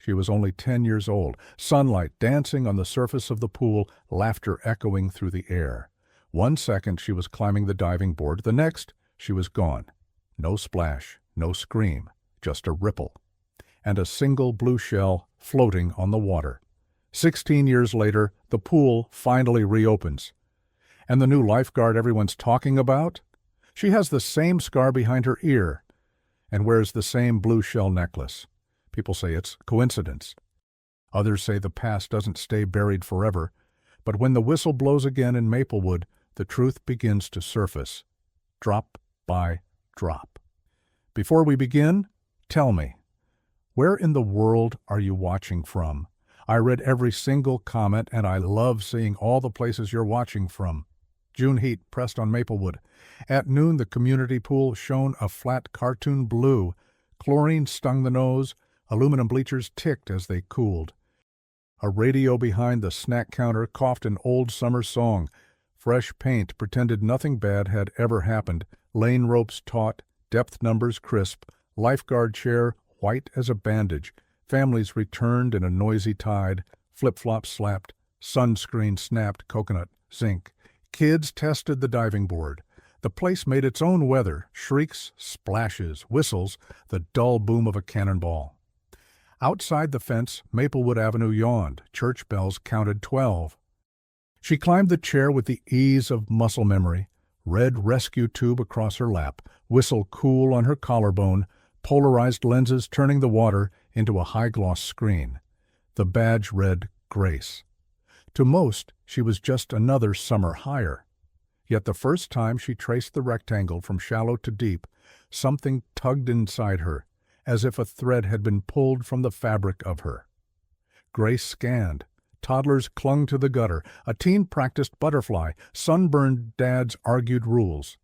She was only 10 years old, sunlight dancing on the surface of the pool, laughter echoing through the air. 1 second she was climbing the diving board, the next she was gone. No splash, no scream, just a ripple. And a single blue shell floating on the water. 16 years later, the pool finally reopens. And the new lifeguard everyone's talking about? She has the same scar behind her ear and wears the same blue shell necklace. People say it's coincidence. Others say the past doesn't stay buried forever, but when the whistle blows again in Maplewood, the truth begins to surface, drop by drop. Before we begin, tell me, where in the world are you watching from? I read every single comment, and I love seeing all the places you're watching from. June heat pressed on Maplewood. At noon, the community pool shone a flat cartoon blue. Chlorine stung the nose. Aluminum bleachers ticked as they cooled. A radio behind the snack counter coughed an old summer song. Fresh paint pretended nothing bad had ever happened. Lane ropes taut, depth numbers crisp, lifeguard chair white as a bandage. Families returned in a noisy tide. Flip-flops slapped, sunscreen snapped, coconut, zinc. Kids tested the diving board. The place made its own weather, shrieks, splashes, whistles, the dull boom of a cannonball. Outside the fence, Maplewood Avenue yawned. Church bells counted 12. She climbed the chair with the ease of muscle memory, red rescue tube across her lap, whistle cool on her collarbone, polarized lenses turning the water into a high-gloss screen. The badge read Grace. To most, she was just another summer hire. Yet the first time she traced the rectangle from shallow to deep, something tugged inside her, as if a thread had been pulled from the fabric of her. Grace scanned. Toddlers clung to the gutter. A teen practiced butterfly. Sunburned dads argued rules.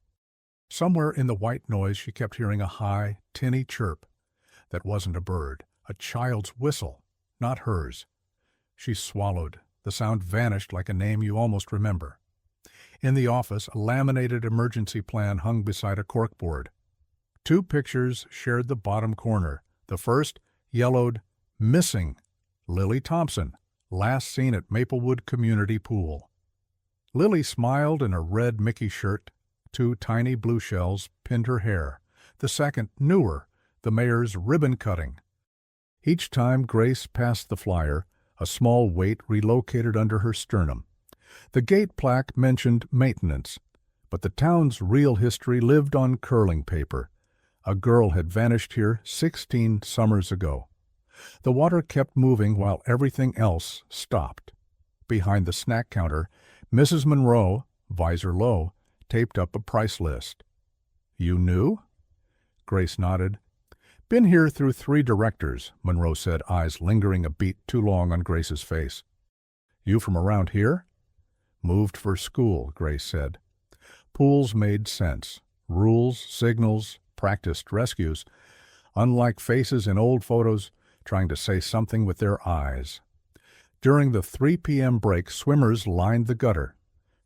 Somewhere in the white noise she kept hearing a high, tinny chirp. That wasn't a bird. A child's whistle, not hers. She swallowed. The sound vanished like a name you almost remember. In the office, a laminated emergency plan hung beside a corkboard. 2 pictures shared the bottom corner. The first, yellowed, "Missing, Lily Thompson, last seen at Maplewood Community Pool." Lily smiled in a red Mickey shirt. 2 tiny blue shells pinned her hair. The second, newer, the mayor's ribbon cutting. Each time Grace passed the flyer, a small weight relocated under her sternum. The gate plaque mentioned maintenance, but the town's real history lived on curling paper. A girl had vanished here 16 summers ago. The water kept moving while everything else stopped. Behind the snack counter, Mrs. Monroe, visor low, taped up a price list. "You knew?" Grace nodded. "Been here through 3 directors," Monroe said, eyes lingering a beat too long on Grace's face. "You from around here?" "Moved for school," Grace said. Pools made sense. Rules, signals, practiced rescues. Unlike faces in old photos, trying to say something with their eyes. During the 3 p.m. break, swimmers lined the gutter.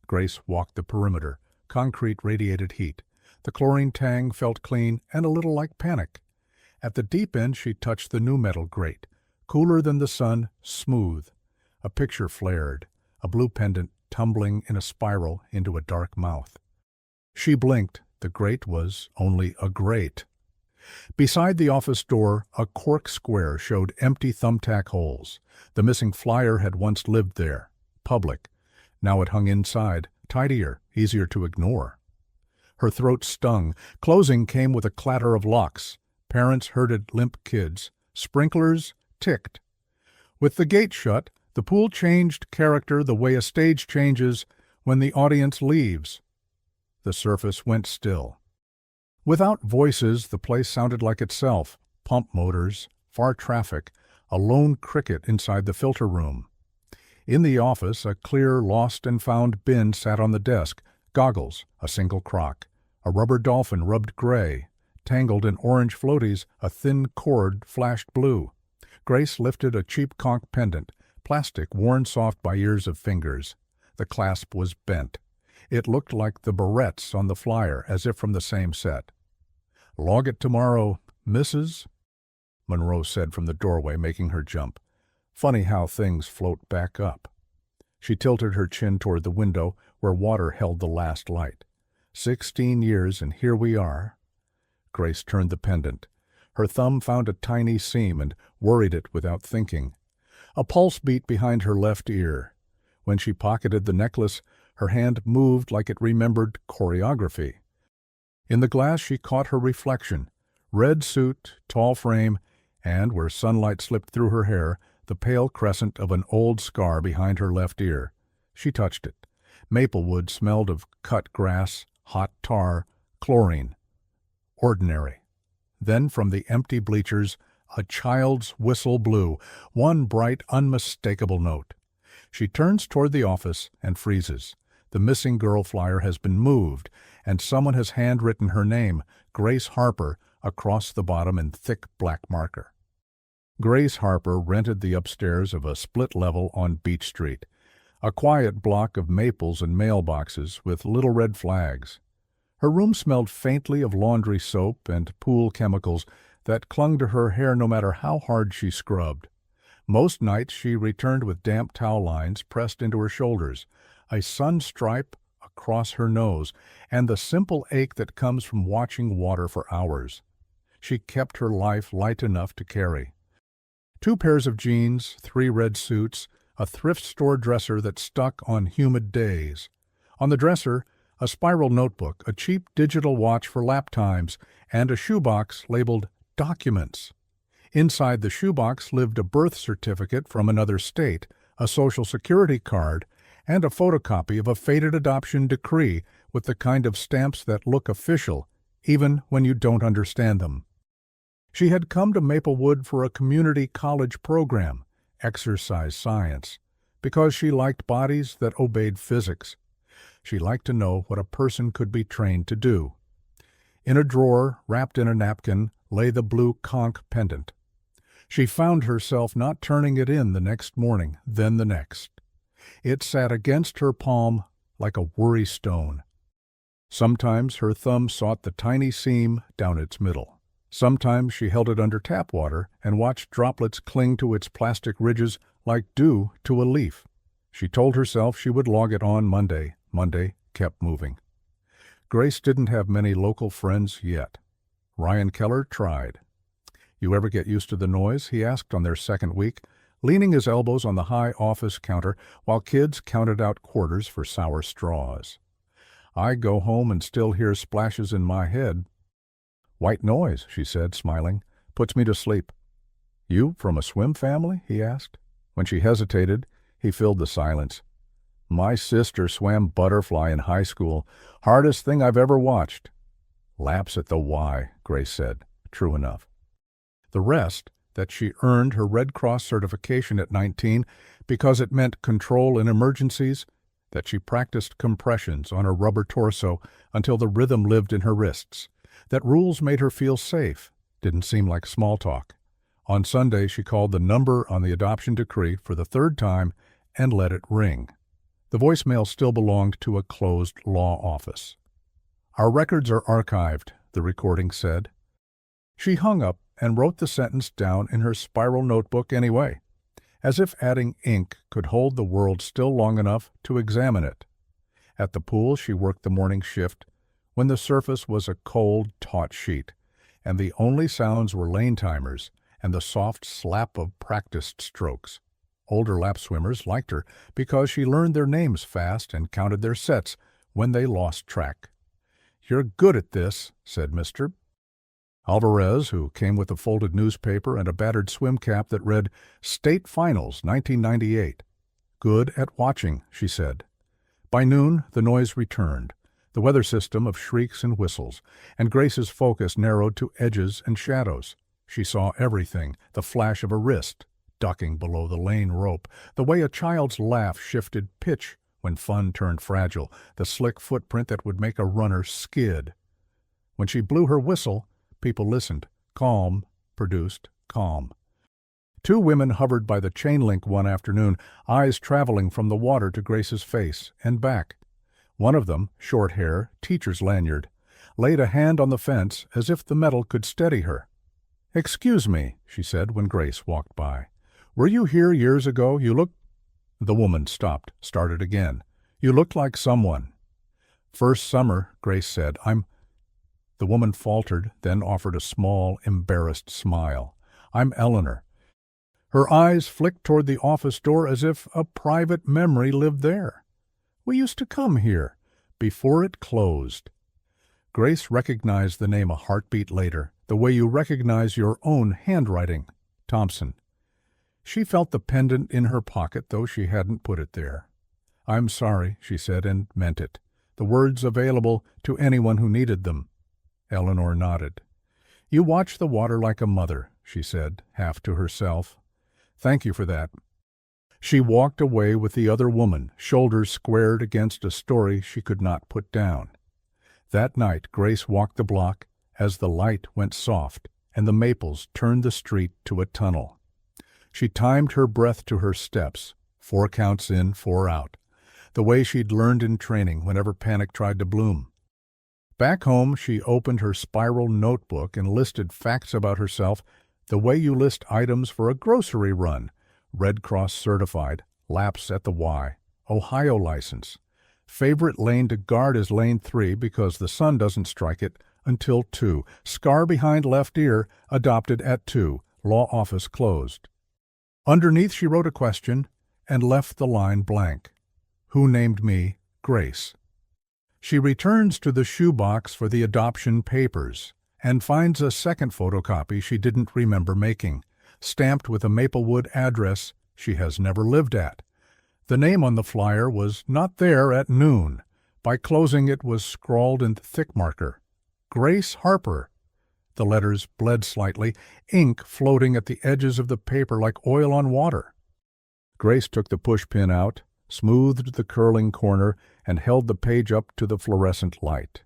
Grace walked the perimeter. Concrete radiated heat. The chlorine tang felt clean and a little like panic. At the deep end, she touched the new metal grate. Cooler than the sun, smooth. A picture flared, a blue pendant tumbling in a spiral into a dark mouth. She blinked. The grate was only a grate. Beside the office door, a cork square showed empty thumbtack holes. The missing flyer had once lived there, public. Now it hung inside, tidier, easier to ignore. Her throat stung. Closing came with a clatter of locks. Parents herded limp kids. Sprinklers ticked. With the gate shut, the pool changed character the way a stage changes when the audience leaves. The surface went still. Without voices, the place sounded like itself. Pump motors, far traffic, a lone cricket inside the filter room. In the office, a clear lost-and-found bin sat on the desk, goggles, a single crock. A rubber dolphin rubbed gray. Tangled in orange floaties, a thin cord flashed blue. Grace lifted a cheap conch pendant, plastic worn soft by years of fingers. The clasp was bent. It looked like the barrettes on the flyer, as if from the same set. "Log it tomorrow, Mrs.?" Monroe said from the doorway, making her jump. Funny how things float back up. She tilted her chin toward the window where water held the last light. 16 years, and here we are. Grace turned the pendant. Her thumb found a tiny seam and worried it without thinking. A pulse beat behind her left ear. When she pocketed the necklace, her hand moved like it remembered choreography. In the glass she caught her reflection. Red suit, tall frame, and, where sunlight slipped through her hair, the pale crescent of an old scar behind her left ear. She touched it. Maplewood smelled of cut grass, hot tar, chlorine. Ordinary. Then from the empty bleachers, a child's whistle blew, one bright, unmistakable note. She turns toward the office and freezes. The missing girl flyer has been moved, and someone has handwritten her name, Grace Harper, across the bottom in thick black marker. Grace Harper rented the upstairs of a split level on Beach Street, a quiet block of maples and mailboxes with little red flags. Her room smelled faintly of laundry soap and pool chemicals that clung to her hair no matter how hard she scrubbed. Most nights she returned with damp towel lines pressed into her shoulders, a sun stripe across her nose, and the simple ache that comes from watching water for hours. She kept her life light enough to carry. 2 pairs of jeans, 3 red suits, a thrift store dresser that stuck on humid days. On the dresser, a spiral notebook, a cheap digital watch for lap times, and a shoebox labeled Documents. Inside the shoebox lived a birth certificate from another state, a Social Security card, and a photocopy of a faded adoption decree with the kind of stamps that look official, even when you don't understand them. She had come to Maplewood for a community college program, exercise science, because she liked bodies that obeyed physics. She liked to know what a person could be trained to do. In a drawer, wrapped in a napkin, lay the blue conch pendant. She found herself not turning it in the next morning, then the next. It sat against her palm like a worry stone. Sometimes her thumb sought the tiny seam down its middle. Sometimes she held it under tap water and watched droplets cling to its plastic ridges like dew to a leaf. She told herself she would log it on Monday. Monday kept moving. Grace didn't have many local friends yet. Ryan Keller tried. "You ever get used to the noise?" he asked on their second week, leaning his elbows on the high office counter while kids counted out quarters for sour straws. "I go home and still hear splashes in my head." "White noise," she said, smiling. "Puts me to sleep." "You from a swim family?" he asked. When she hesitated, he filled the silence. "My sister swam butterfly in high school. Hardest thing I've ever watched." "Laps at the Y," Grace said. True enough. The rest, that she earned her Red Cross certification at 19 because it meant control in emergencies, that she practiced compressions on her rubber torso until the rhythm lived in her wrists, that rules made her feel safe, didn't seem like small talk. On Sunday, she called the number on the adoption decree for the 3rd time and let it ring. The voicemail still belonged to a closed law office. "Our records are archived," the recording said. She hung up and wrote the sentence down in her spiral notebook anyway, as if adding ink could hold the world still long enough to examine it. At the pool, she worked the morning shift when the surface was a cold, taut sheet, and the only sounds were lane timers and the soft slap of practiced strokes. Older lap swimmers liked her because she learned their names fast and counted their sets when they lost track. "You're good at this," said Mr. Alvarez, who came with a folded newspaper and a battered swim cap that read State Finals 1998. "Good at watching," she said. By noon, the noise returned, the weather system of shrieks and whistles, and Grace's focus narrowed to edges and shadows. She saw everything, the flash of a wrist, ducking below the lane rope, the way a child's laugh shifted pitch when fun turned fragile, the slick footprint that would make a runner skid. When she blew her whistle, people listened. Calm produced calm. 2 women hovered by the chain link one afternoon, eyes traveling from the water to Grace's face and back. One of them, short hair, teacher's lanyard, laid a hand on the fence as if the metal could steady her. "Excuse me," she said when Grace walked by. "Were you here years ago? You look—" The woman stopped, started again. "You look like someone." "First summer," Grace said. The woman faltered, then offered a small, embarrassed smile. "I'm Eleanor." Her eyes flicked toward the office door as if a private memory lived there. "We used to come here, before it closed." Grace recognized the name a heartbeat later, the way you recognize your own handwriting. Thompson. She felt the pendant in her pocket, though she hadn't put it there. "I'm sorry," she said, and meant it. The words available to anyone who needed them. Eleanor nodded. "You watch the water like a mother," she said, half to herself. "Thank you for that." She walked away with the other woman, shoulders squared against a story she could not put down. That night Grace walked the block as the light went soft and the maples turned the street to a tunnel. She timed her breath to her steps, 4 counts in, 4 out, the way she'd learned in training whenever panic tried to bloom. Back home, she opened her spiral notebook and listed facts about herself the way you list items for a grocery run: Red Cross certified, lapse at the Y, Ohio license. Favorite lane to guard is lane 3 because the sun doesn't strike it until 2. Scar behind left ear, adopted at 2. Law office closed. Underneath she wrote a question and left the line blank. Who named me Grace? She returns to the shoebox for the adoption papers and finds a second photocopy she didn't remember making, stamped with a Maplewood address she has never lived at. The name on the flyer was not there at noon. By closing it was scrawled in thick marker. Grace Harper. The letters bled slightly, ink floating at the edges of the paper like oil on water. Grace took the pushpin out, smoothed the curling corner, and held the page up to the fluorescent light.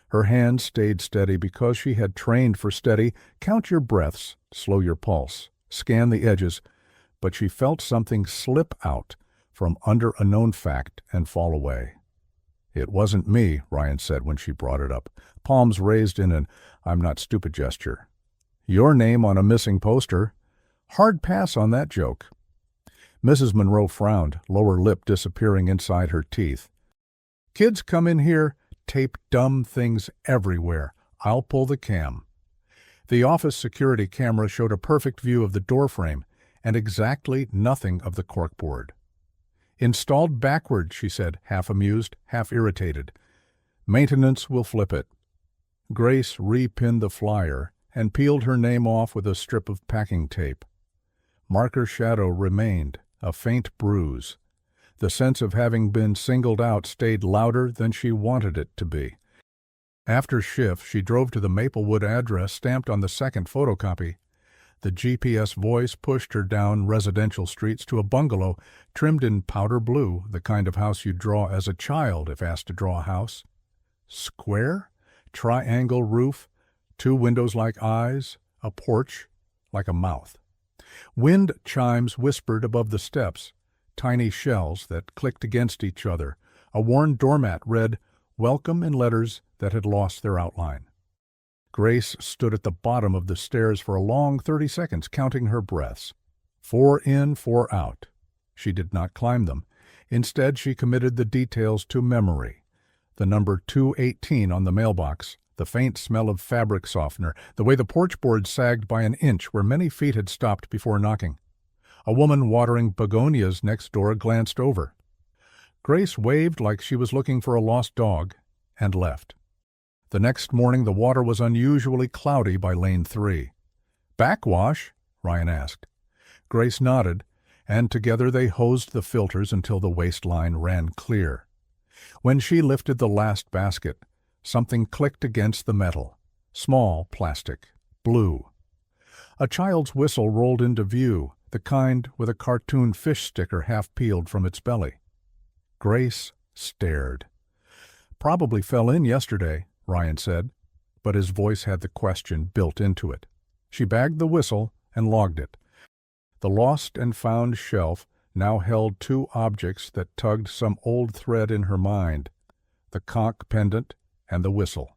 Her hand stayed steady because she had trained for steady. Count your breaths, slow your pulse, scan the edges, but she felt something slip out from under a known fact and fall away. "It wasn't me," Ryan said when she brought it up, palms raised in an "I'm not stupid" gesture. "Your name on a missing poster. Hard pass on that joke." Mrs. Monroe frowned, lower lip disappearing inside her teeth. "Kids come in here, tape dumb things everywhere. I'll pull the cam." The office security camera showed a perfect view of the doorframe and exactly nothing of the corkboard. "Installed backward," she said, half amused, half irritated. "Maintenance will flip it." Grace repinned the flyer and peeled her name off with a strip of packing tape. Marker shadow remained, a faint bruise. The sense of having been singled out stayed louder than she wanted it to be. After shift, she drove to the Maplewood address stamped on the second photocopy. The GPS voice pushed her down residential streets to a bungalow trimmed in powder blue, the kind of house you'd draw as a child if asked to draw a house. Square, triangle roof, 2 windows like eyes, a porch like a mouth. Wind chimes whispered above the steps, tiny shells that clicked against each other. A worn doormat read, "Welcome," in letters that had lost their outline. Grace stood at the bottom of the stairs for a long 30 seconds, counting her breaths. 4 in, 4 out. She did not climb them. Instead, she committed the details to memory. The number 218 on the mailbox, the faint smell of fabric softener, the way the porch board sagged by an inch where many feet had stopped before knocking. A woman watering begonias next door glanced over. Grace waved like she was looking for a lost dog and left. The next morning the water was unusually cloudy by lane 3. "Backwash?" Ryan asked. Grace nodded, and together they hosed the filters until the waistline ran clear. When she lifted the last basket, something clicked against the metal. Small plastic, blue. A child's whistle rolled into view, the kind with a cartoon fish sticker half peeled from its belly. Grace stared. "Probably fell in yesterday," Ryan said, but his voice had the question built into it. She bagged the whistle and logged it. The lost and found shelf now held 2 objects that tugged some old thread in her mind, the conch pendant and the whistle.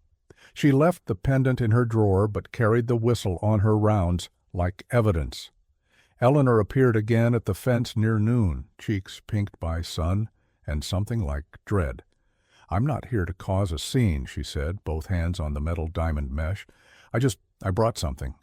She left the pendant in her drawer but carried the whistle on her rounds like evidence. Eleanor appeared again at the fence near noon, cheeks pinked by sun and something like dread. "I'm not here to cause a scene," she said, both hands on the metal diamond mesh. I brought something."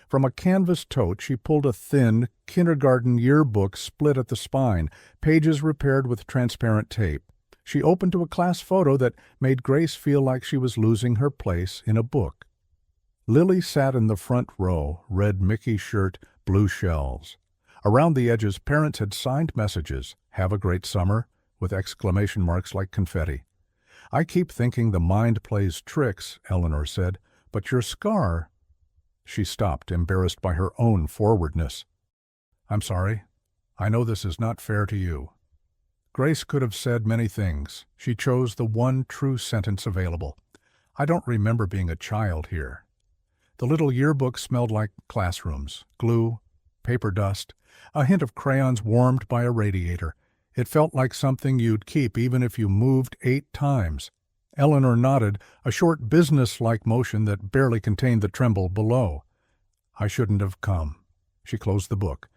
From a canvas tote she pulled a thin, kindergarten yearbook split at the spine, pages repaired with transparent tape. She opened to a class photo that made Grace feel like she was losing her place in a book. Lily sat in the front row, red Mickey shirt, blue shells. Around the edges, parents had signed messages, "Have a great summer," with exclamation marks like confetti. "I keep thinking the mind plays tricks," Eleanor said, "but your scar—" She stopped, embarrassed by her own forwardness. "I'm sorry. I know this is not fair to you." Grace could have said many things. She chose the one true sentence available. "I don't remember being a child here." The little yearbook smelled like classrooms, glue, paper dust, a hint of crayons warmed by a radiator. It felt like something you'd keep even if you moved 8 times. Eleanor nodded, a short business-like motion that barely contained the tremble below. "I shouldn't have come." She closed the book.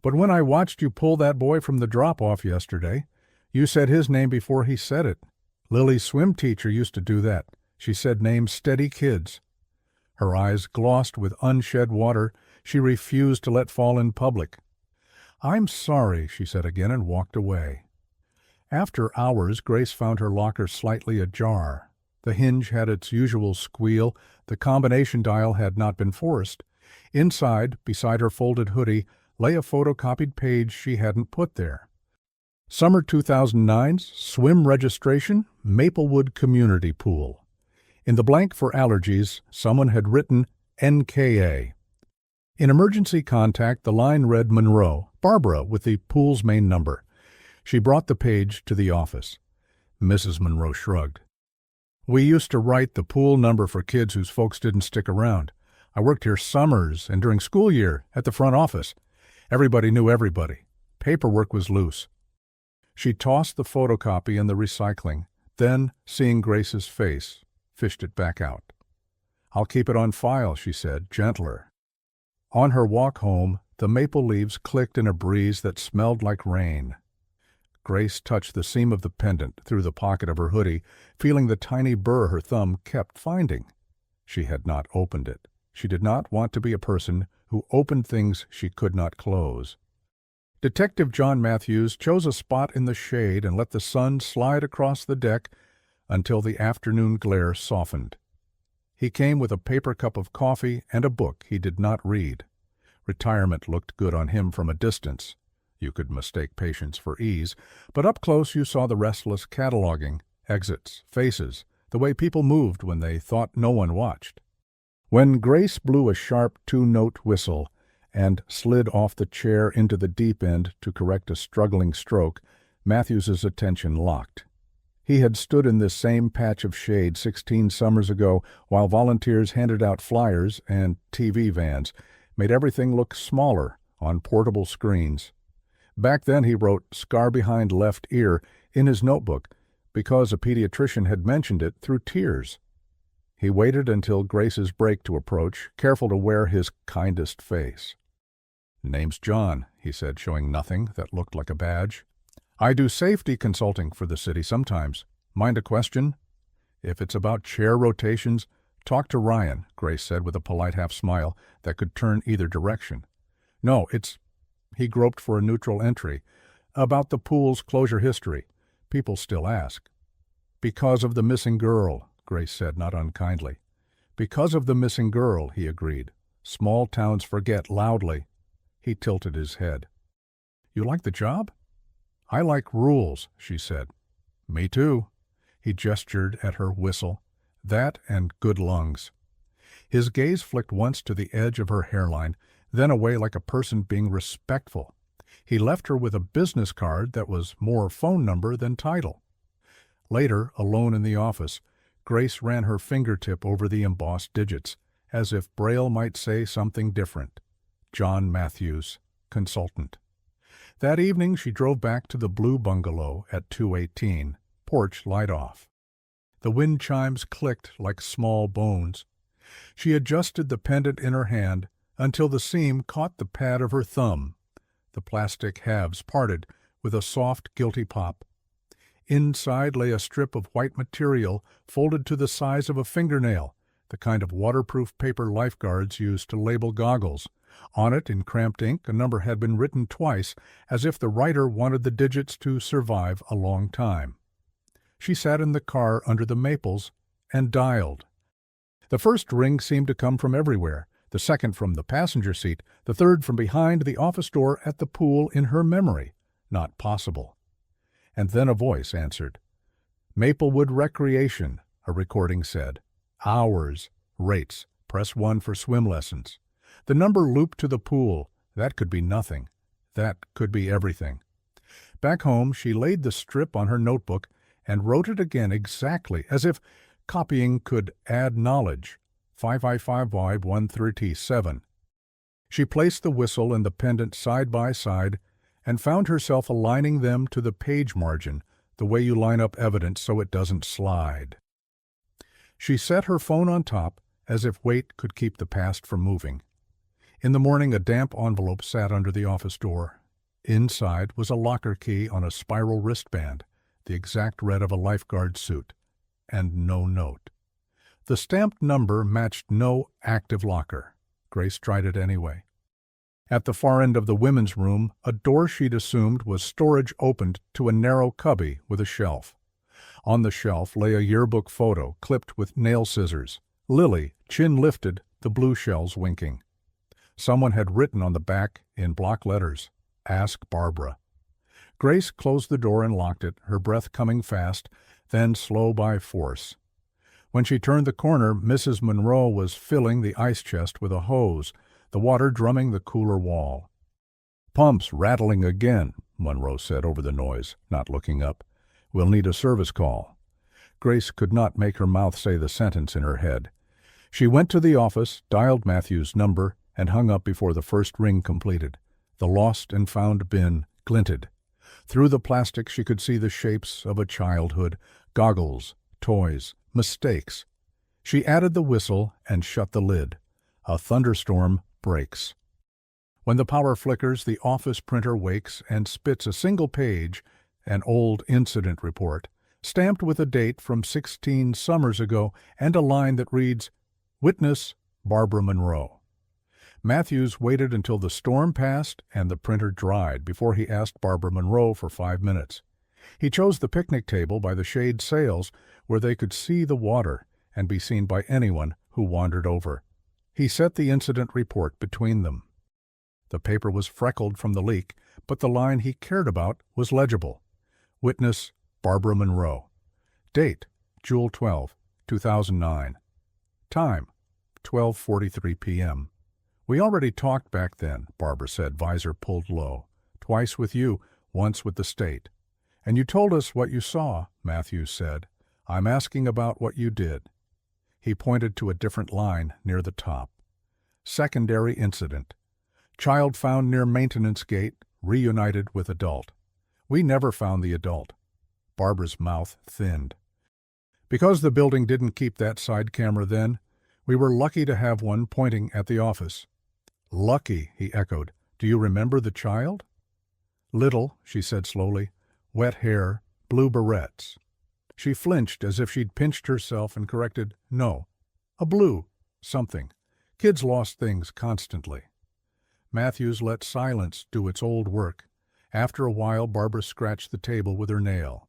"But when I watched you pull that boy from the drop-off yesterday, you said his name before he said it. Lily's swim teacher used to do that. She said names steady kids." Her eyes glossed with unshed water she refused to let fall in public. "I'm sorry," she said again and walked away. After hours, Grace found her locker slightly ajar. The hinge had its usual squeal, the combination dial had not been forced. Inside, beside her folded hoodie, lay a photocopied page she hadn't put there. Summer 2009's swim registration, Maplewood Community Pool. In the blank for allergies, someone had written NKA. In emergency contact, the line read Monroe, Barbara, with the pool's main number. She brought the page to the office. Mrs. Monroe shrugged. "We used to write the pool number for kids whose folks didn't stick around. I worked here summers and during school year at the front office. Everybody knew everybody. Paperwork was loose." She tossed the photocopy in the recycling, then, seeing Grace's face, fished it back out. "I'll keep it on file," she said, gentler. On her walk home, the maple leaves clicked in a breeze that smelled like rain. Grace touched the seam of the pendant through the pocket of her hoodie, feeling the tiny burr her thumb kept finding. She had not opened it. She did not want to be a person who opened things she could not close. Detective John Matthews chose a spot in the shade and let the sun slide across the deck until the afternoon glare softened. He came with a paper cup of coffee and a book he did not read. Retirement looked good on him from a distance. You could mistake patience for ease, but up close you saw the restless cataloging, exits, faces, the way people moved when they thought no one watched. When Grace blew a sharp 2-note whistle and slid off the chair into the deep end to correct a struggling stroke, Matthews's attention locked. He had stood in this same patch of shade 16 summers ago while volunteers handed out flyers and TV vans, made everything look smaller on portable screens. Back then he wrote "scar behind left ear" in his notebook because a pediatrician had mentioned it through tears. He waited until Grace's break to approach, careful to wear his kindest face. "Name's John," he said, showing nothing that looked like a badge. "I do safety consulting for the city sometimes. Mind a question?" "If it's about chair rotations, talk to Ryan," Grace said with a polite half-smile that could turn either direction. "No, it's—" He groped for a neutral entry. "About the pool's closure history. People still ask." "Because of the missing girl," Grace said, not unkindly. "Because of the missing girl," he agreed. "Small towns forget loudly." He tilted his head. "You like the job?" "I like rules," she said. "Me too." He gestured at her whistle. "That and good lungs." His gaze flicked once to the edge of her hairline, then away like a person being respectful. He left her with a business card that was more phone number than title. Later, alone in the office, Grace ran her fingertip over the embossed digits, as if Braille might say something different. John Matthews, consultant. That evening she drove back to the blue bungalow at 218, porch light off. The wind chimes clicked like small bones. She adjusted the pendant in her hand until the seam caught the pad of her thumb. The plastic halves parted with a soft, guilty pop. Inside lay a strip of white material folded to the size of a fingernail, the kind of waterproof paper lifeguards use to label goggles. On it, in cramped ink, a number had been written twice, as if the writer wanted the digits to survive a long time. She sat in the car under the maples and dialed. The first ring seemed to come from everywhere, the second from the passenger seat, the third from behind the office door at the pool in her memory. Not possible. And then a voice answered. Maplewood Recreation, a recording said. Hours. Rates. Press 1 for swim lessons. The number looped to the pool. That could be nothing. That could be everything. Back home, she laid the strip on her notebook and wrote it again exactly as if copying could add knowledge. 555Y137. She placed the whistle and the pendant side by side and found herself aligning them to the page margin, the way you line up evidence so it doesn't slide. She set her phone on top, as if weight could keep the past from moving. In the morning, a damp envelope sat under the office door. Inside was a locker key on a spiral wristband, the exact red of a lifeguard suit, and no note. The stamped number matched no active locker. Grace tried it anyway. At the far end of the women's room, a door she'd assumed was storage opened to a narrow cubby with a shelf. On the shelf lay a yearbook photo clipped with nail scissors. Lily, chin lifted, the blue shells winking. Someone had written on the back, in block letters, Ask Barbara. Grace closed the door and locked it, her breath coming fast, then slow by force. When she turned the corner, Mrs. Monroe was filling the ice chest with a hose, the water drumming the cooler wall. Pumps rattling again, Monroe said over the noise, not looking up. We'll need a service call. Grace could not make her mouth say the sentence in her head. She went to the office, dialed Matthew's number, and hung up before the first ring completed. The lost and found bin glinted. Through the plastic she could see the shapes of a childhood, goggles, toys, mistakes. She added the whistle and shut the lid. A thunderstorm breaks. When the power flickers, the office printer wakes and spits a single page, an old incident report, stamped with a date from 16 summers ago and a line that reads, Witness Barbara Monroe. Matthews waited until the storm passed and the printer dried before he asked Barbara Monroe for 5 minutes. He chose the picnic table by the shade sails where they could see the water and be seen by anyone who wandered over. He set the incident report between them. The paper was freckled from the leak, but the line he cared about was legible. Witness Barbara Monroe. Date, June 12, 2009. Time, 12:43 p.m. We already talked back then, Barbara said, visor pulled low. Twice with you, once with the state. And you told us what you saw, Matthews said. I'm asking about what you did. He pointed to a different line near the top. Secondary incident. Child found near maintenance gate, reunited with adult. We never found the adult. Barbara's mouth thinned. Because the building didn't keep that side camera then, we were lucky to have one pointing at the office. Lucky, he echoed. Do you remember the child? Little, she said slowly. Wet hair, blue barrettes. She flinched as if she'd pinched herself and corrected, no, a blue, something. Kids lost things constantly. Matthews let silence do its old work. After a while, Barbara scratched the table with her nail.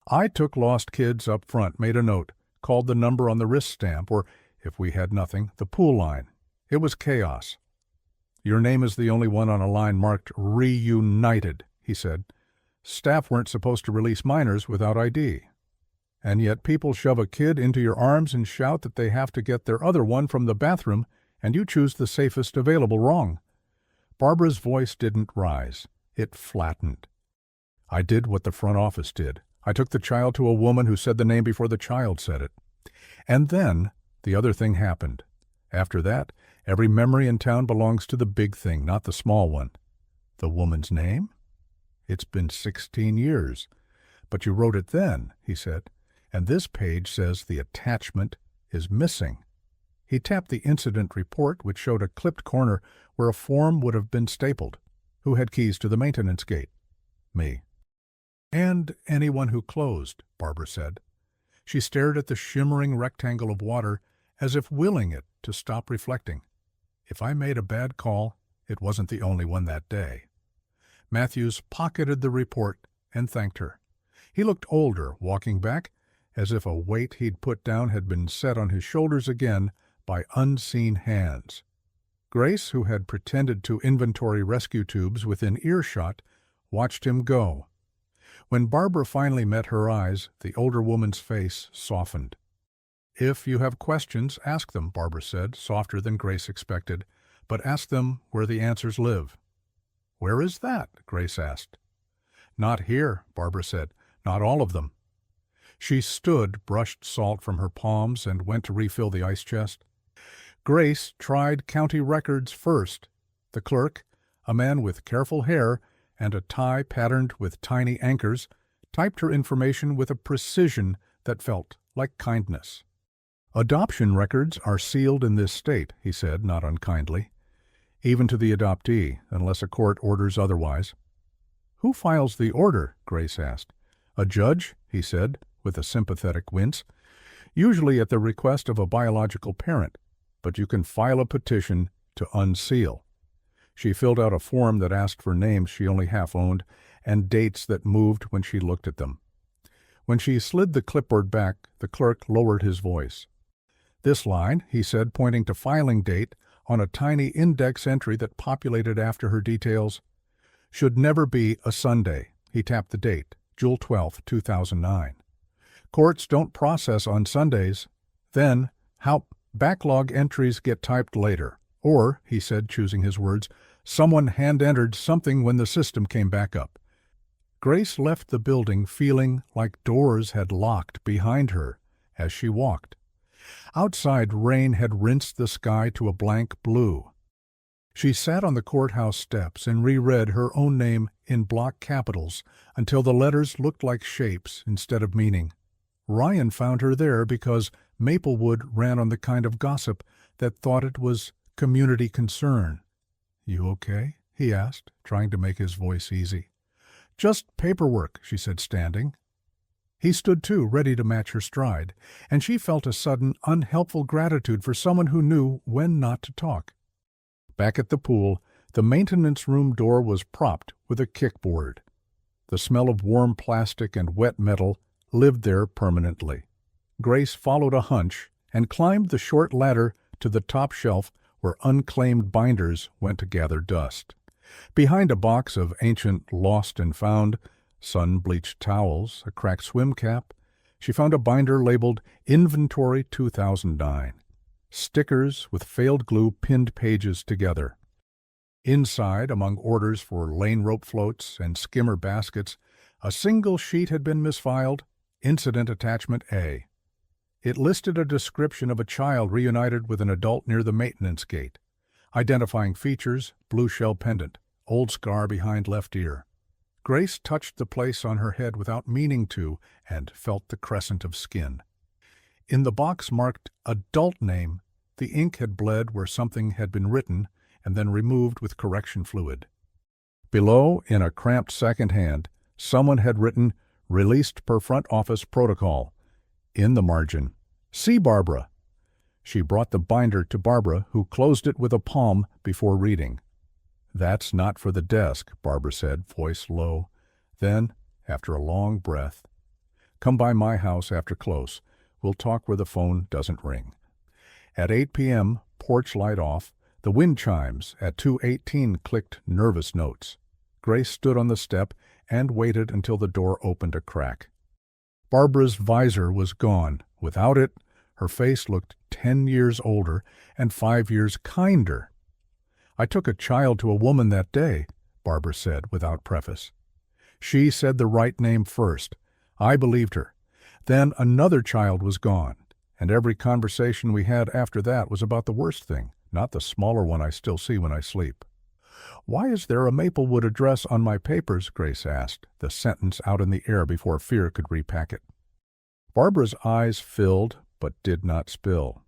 I took lost kids up front, made a note, called the number on the wrist stamp, or, if we had nothing, the pool line. It was chaos. Your name is the only one on a line marked reunited, he said. Staff weren't supposed to release minors without ID. And yet people shove a kid into your arms and shout that they have to get their other one from the bathroom, and you choose the safest available wrong. Barbara's voice didn't rise. It flattened. I did what the front office did. I took the child to a woman who said the name before the child said it. And then the other thing happened. After that, every memory in town belongs to the big thing, not the small one. The woman's name? It's been 16 years. But you wrote it then, he said. And this page says the attachment is missing. He tapped the incident report, which showed a clipped corner where a form would have been stapled. Who had keys to the maintenance gate? Me. And anyone who closed, Barbara said. She stared at the shimmering rectangle of water as if willing it to stop reflecting. If I made a bad call, it wasn't the only one that day. Matthews pocketed the report and thanked her. He looked older, walking back, as if a weight he'd put down had been set on his shoulders again by unseen hands. Grace, who had pretended to inventory rescue tubes within earshot, watched him go. When Barbara finally met her eyes, the older woman's face softened. If you have questions, ask them, Barbara said, softer than Grace expected, but ask them where the answers live. Where is that? Grace asked. Not here, Barbara said. Not all of them. She stood, brushed salt from her palms, and went to refill the ice chest. Grace tried county records first. The clerk, a man with careful hair and a tie patterned with tiny anchors, typed her information with a precision that felt like kindness. Adoption records are sealed in this state, he said, not unkindly, even to the adoptee, unless a court orders otherwise. Who files the order? Grace asked. A judge, he said, with a sympathetic wince, usually at the request of a biological parent, but you can file a petition to unseal. She filled out a form that asked for names she only half owned and dates that moved when she looked at them. When she slid the clipboard back, the clerk lowered his voice. This line, he said, pointing to filing date on a tiny index entry that populated after her details, should never be a Sunday. He tapped the date, June 12, 2009. Courts don't process on Sundays. Then, how backlog entries get typed later. Or, he said, choosing his words, someone hand-entered something when the system came back up. Grace left the building feeling like doors had locked behind her as she walked. Outside, rain had rinsed the sky to a blank blue. She sat on the courthouse steps and reread her own name in block capitals until the letters looked like shapes instead of meaning. Ryan found her there because Maplewood ran on the kind of gossip that thought it was community concern. You okay? He asked, trying to make his voice easy. Just paperwork, she said, standing. He stood too, ready to match her stride, and she felt a sudden, unhelpful gratitude for someone who knew when not to talk. Back at the pool, the maintenance room door was propped with a kickboard. The smell of warm plastic and wet metal lived there permanently. Grace followed a hunch and climbed the short ladder to the top shelf where unclaimed binders went to gather dust. Behind a box of ancient lost and found, sun-bleached towels, a cracked swim cap, she found a binder labeled Inventory 2009. Stickers with failed glue pinned pages together. Inside, among orders for lane rope floats and skimmer baskets, a single sheet had been misfiled, Incident Attachment A. It listed a description of a child reunited with an adult near the maintenance gate. Identifying features, blue shell pendant, old scar behind left ear. Grace touched the place on her head without meaning to and felt the crescent of skin. In the box marked adult name, the ink had bled where something had been written and then removed with correction fluid. Below, in a cramped second hand, someone had written, released per front office protocol. In the margin, see Barbara. She brought the binder to Barbara, who closed it with a palm before reading. That's not for the desk, Barbara said, voice low. Then, after a long breath, come by my house after close. We'll talk where the phone doesn't ring. At 8 p.m., porch light off, the wind chimes at 2:18 clicked nervous notes. Grace stood on the step and waited until the door opened a crack. Barbara's visor was gone. Without it, her face looked 10 years older and 5 years kinder. I took a child to a woman that day, Barbara said without preface. She said the right name first. I believed her. Then another child was gone, and every conversation we had after that was about the worst thing, not the smaller one I still see when I sleep. Why is there a Maplewood address on my papers? Grace asked, the sentence out in the air before fear could repack it. Barbara's eyes filled but did not spill.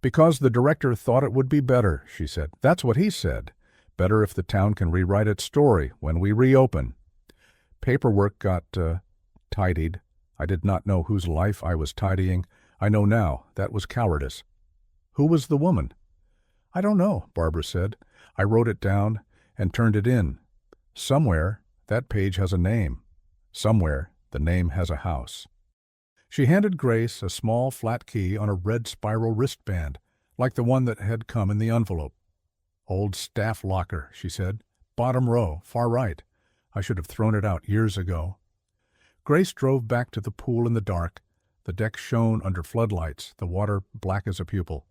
"Because the director thought it would be better," she said. "That's what he said. Better if the town can rewrite its story when we reopen." Paperwork got tidied. I did not know whose life I was tidying. I know now. That was cowardice. "Who was the woman?" "I don't know," Barbara said. "I wrote it down and turned it in. Somewhere that page has a name. Somewhere the name has a house." She handed Grace a small flat key on a red spiral wristband, like the one that had come in the envelope. "Old staff locker," she said. "Bottom row, far right. I should have thrown it out years ago." Grace drove back to the pool in the dark. The deck shone under floodlights, the water black as a pupil.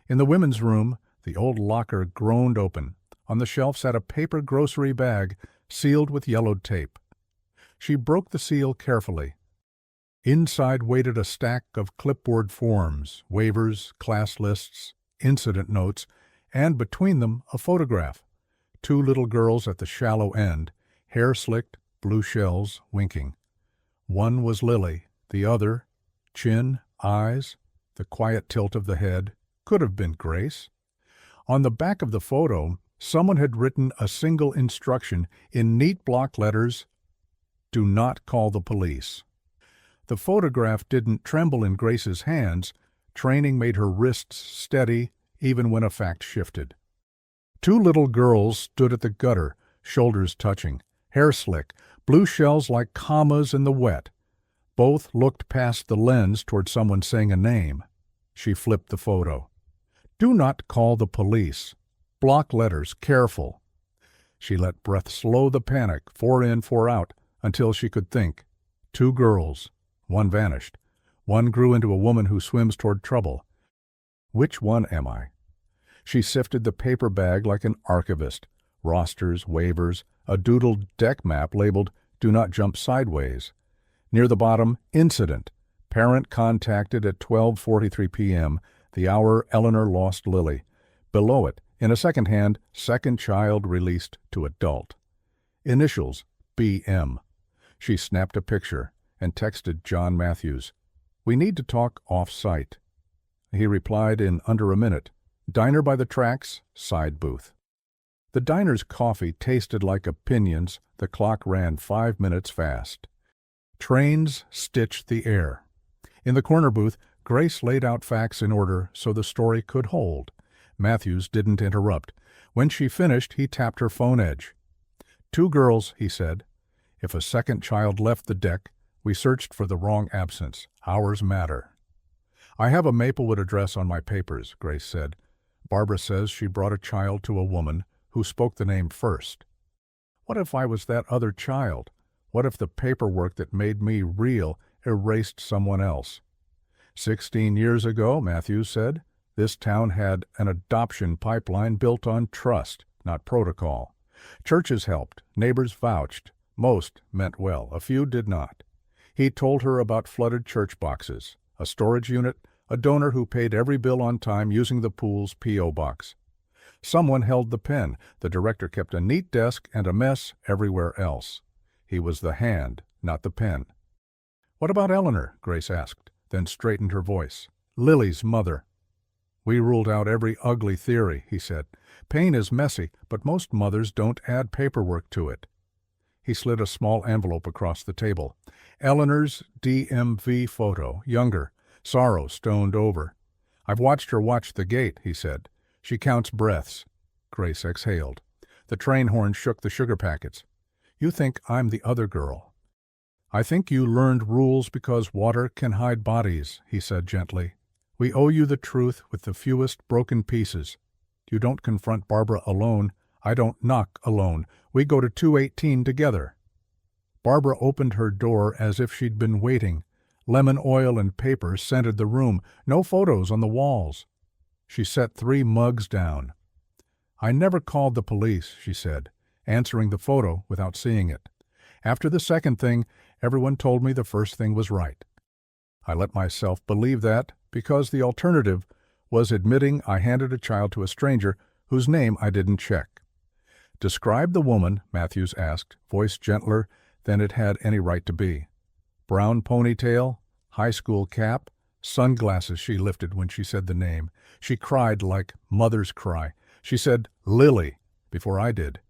In the women's room, the old locker groaned open. On the shelf sat a paper grocery bag, sealed with yellowed tape. She broke the seal carefully. Inside waited a stack of clipboard forms, waivers, class lists, incident notes, and between them a photograph. 2 little girls at the shallow end, hair slicked, blue shells, winking. One was Lily, the other, chin, eyes, the quiet tilt of the head, could have been Grace. On the back of the photo, someone had written a single instruction in neat block letters: "Do not call the police." The photograph didn't tremble in Grace's hands. Training made her wrists steady, even when a fact shifted. 2 little girls stood at the gutter, shoulders touching, hair slick, blue shells like commas in the wet. Both looked past the lens toward someone saying a name. She flipped the photo. "Do not call the police. Block letters, careful." She let breath slow the panic, 4 in, 4 out, until she could think. 2 girls. One vanished. One grew into a woman who swims toward trouble. Which one am I? She sifted the paper bag like an archivist. Rosters, waivers, a doodled deck map labeled "Do not jump sideways." Near the bottom, incident. Parent contacted at 12:43 p.m., the hour Eleanor lost Lily. Below it, in a second hand, second child released to adult. Initials, BM. She snapped a picture and texted John Matthews. "We need to talk off-site." He replied in under a minute. "Diner by the tracks, side booth." The diner's coffee tasted like opinions. The clock ran 5 minutes fast. Trains stitched the air. In the corner booth, Grace laid out facts in order so the story could hold. Matthews didn't interrupt. When she finished, he tapped her phone edge. 2 girls, he said. If a second child left the deck, we searched for the wrong absence. Ours matter. "I have a Maplewood address on my papers," Grace said. "Barbara says she brought a child to a woman who spoke the name first." What if I was that other child? What if the paperwork that made me real erased someone else? 16 years ago, Matthews said, this town had an adoption pipeline built on trust, not protocol. Churches helped, neighbors vouched. Most meant well, a few did not. He told her about flooded church boxes, a storage unit, a donor who paid every bill on time using the pool's P.O. box. Someone held the pen. The director kept a neat desk and a mess everywhere else. He was the hand, not the pen. "What about Eleanor?" Grace asked, then straightened her voice. "Lily's mother." "We ruled out every ugly theory," he said. "Pain is messy, but most mothers don't add paperwork to it." He slid a small envelope across the table. "Eleanor's DMV photo, younger, sorrow stoned over. I've watched her watch the gate," he said. "She counts breaths." Grace exhaled. The train horn shook the sugar packets. "You think I'm the other girl." "I think you learned rules because water can hide bodies," he said gently. "We owe you the truth with the fewest broken pieces. You don't confront Barbara alone. I don't knock alone. We go to 218 together." Barbara opened her door as if she'd been waiting. Lemon oil and paper scented the room. No photos on the walls. She set 3 mugs down. "I never called the police," she said, answering the photo without seeing it. "After the second thing, everyone told me the first thing was right. I let myself believe that because the alternative was admitting I handed a child to a stranger whose name I didn't check." "Describe the woman," Matthews asked, voice gentler than it had any right to be. "Brown ponytail, high school cap, sunglasses she lifted when she said the name. She cried like mothers cry. She said, "Lily," before I did.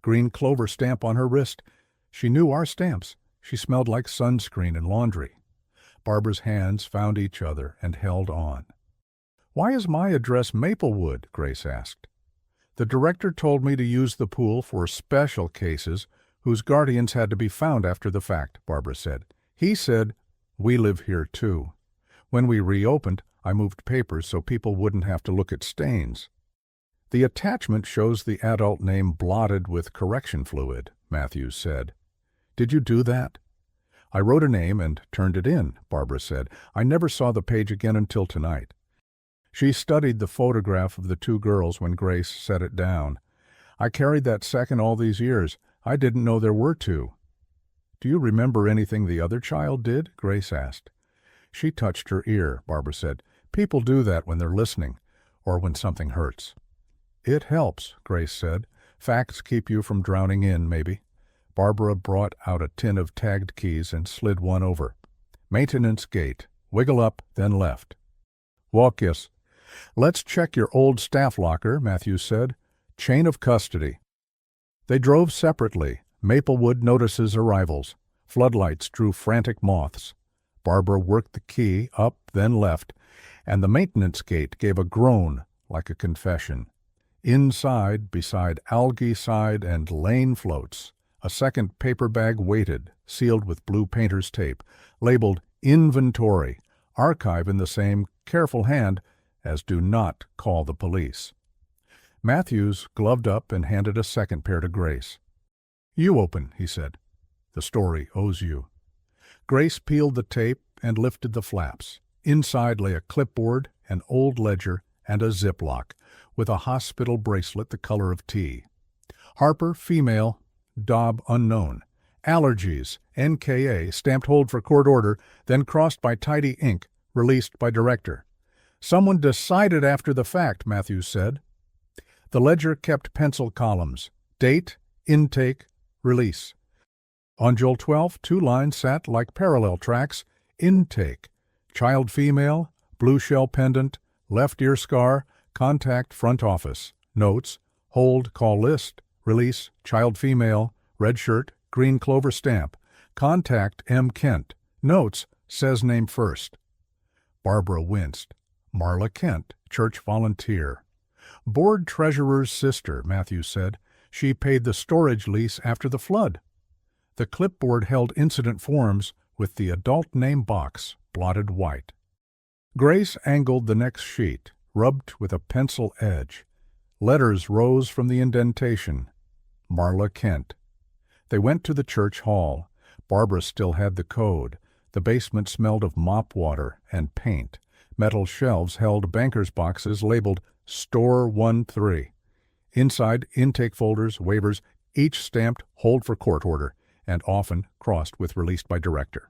Green clover stamp on her wrist. She knew our stamps. She smelled like sunscreen and laundry. Barbara's hands found each other and held on. "Why is my address Maplewood?" Grace asked. "The director told me to use the pool for special cases whose guardians had to be found after the fact," Barbara said. "He said, we live here too. When we reopened, I moved papers so people wouldn't have to look at stains." "The attachment shows the adult name blotted with correction fluid," Matthews said. "Did you do that?" "I wrote a name and turned it in," Barbara said. "I never saw the page again until tonight." She studied the photograph of the two girls when Grace set it down. "I carried that second all these years. I didn't know there were two." "Do you remember anything the other child did?" Grace asked. "She touched her ear," Barbara said. "People do that when they're listening, or when something hurts." "It helps," Grace said. "Facts keep you from drowning in, maybe." Barbara brought out a tin of tagged keys and slid one over. "Maintenance gate. Wiggle up, then left." "Walk, yes." "Let's check your old staff locker," Matthews said. "Chain of custody." They drove separately. Maplewood notices arrivals. Floodlights drew frantic moths. Barbara worked the key up, then left, and the maintenance gate gave a groan like a confession. Inside, beside algae side and lane floats, a second paper bag waited, sealed with blue painter's tape, labeled Inventory, archive in the same careful hand as Do Not Call the Police. Matthews gloved up and handed a second pair to Grace. "You open," he said. "The story owes you." Grace peeled the tape and lifted the flaps. Inside lay a clipboard, an old ledger, and a ziplock, with a hospital bracelet the color of tea. Harper, female, Dobb unknown. Allergies, NKA, stamped hold for court order, then crossed by tidy ink, released by director. "Someone decided after the fact," Matthews said. The ledger kept pencil columns. Date, intake, release. On July 12, 2 lines sat like parallel tracks. Intake. Child female, blue shell pendant, left ear scar, contact front office. Notes, hold, call list, release, child female, red shirt, green clover stamp. Contact M. Kent. Notes, says name first. Barbara winced. Marla Kent, church volunteer. Board treasurer's sister, Matthews said. She paid the storage lease after the flood. The clipboard held incident forms with the adult name box blotted white. Grace angled the next sheet, rubbed with a pencil edge. Letters rose from the indentation. Marla Kent. They went to the church hall. Barbara still had the code. The basement smelled of mop water and paint. Metal shelves held banker's boxes labeled Store 1-3. Inside, intake folders, waivers, each stamped hold for court order, and often crossed with released by director.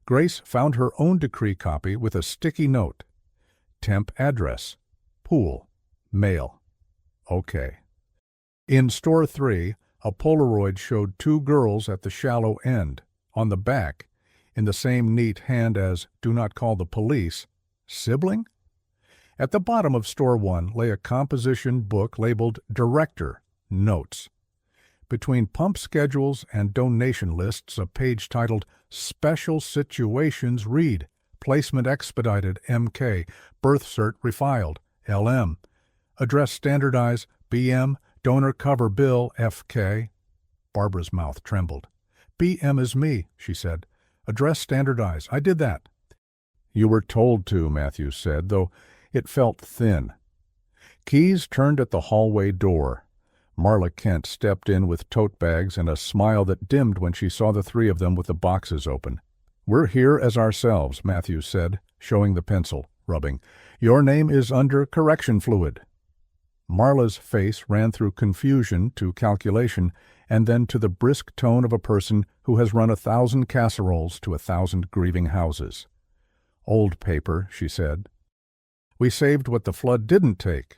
Grace found her own decree copy with a sticky note. Temp address. Pool. Mail. Okay. In Store 3, a Polaroid showed 2 girls at the shallow end. On the back, in the same neat hand as Do Not Call the Police, sibling? At the bottom of Store 1 lay a composition book labeled Director, Notes. Between pump schedules and donation lists, a page titled Special Situations read, Placement Expedited, MK, Birth Cert Refiled, LM, Address Standardize, BM, Donor Cover Bill, FK. Barbara's mouth trembled. BM is me, she said. Address Standardize, I did that. You were told to, Matthews said, though it felt thin. Keys turned at the hallway door. Marla Kent stepped in with tote bags and a smile that dimmed when she saw the 3 of them with the boxes open. We're here as ourselves, Matthews said, showing the pencil, rubbing. Your name is under correction fluid. Marla's face ran through confusion to calculation and then to the brisk tone of a person who has run 1,000 casseroles to 1,000 grieving houses. Old paper, she said. We saved what the flood didn't take.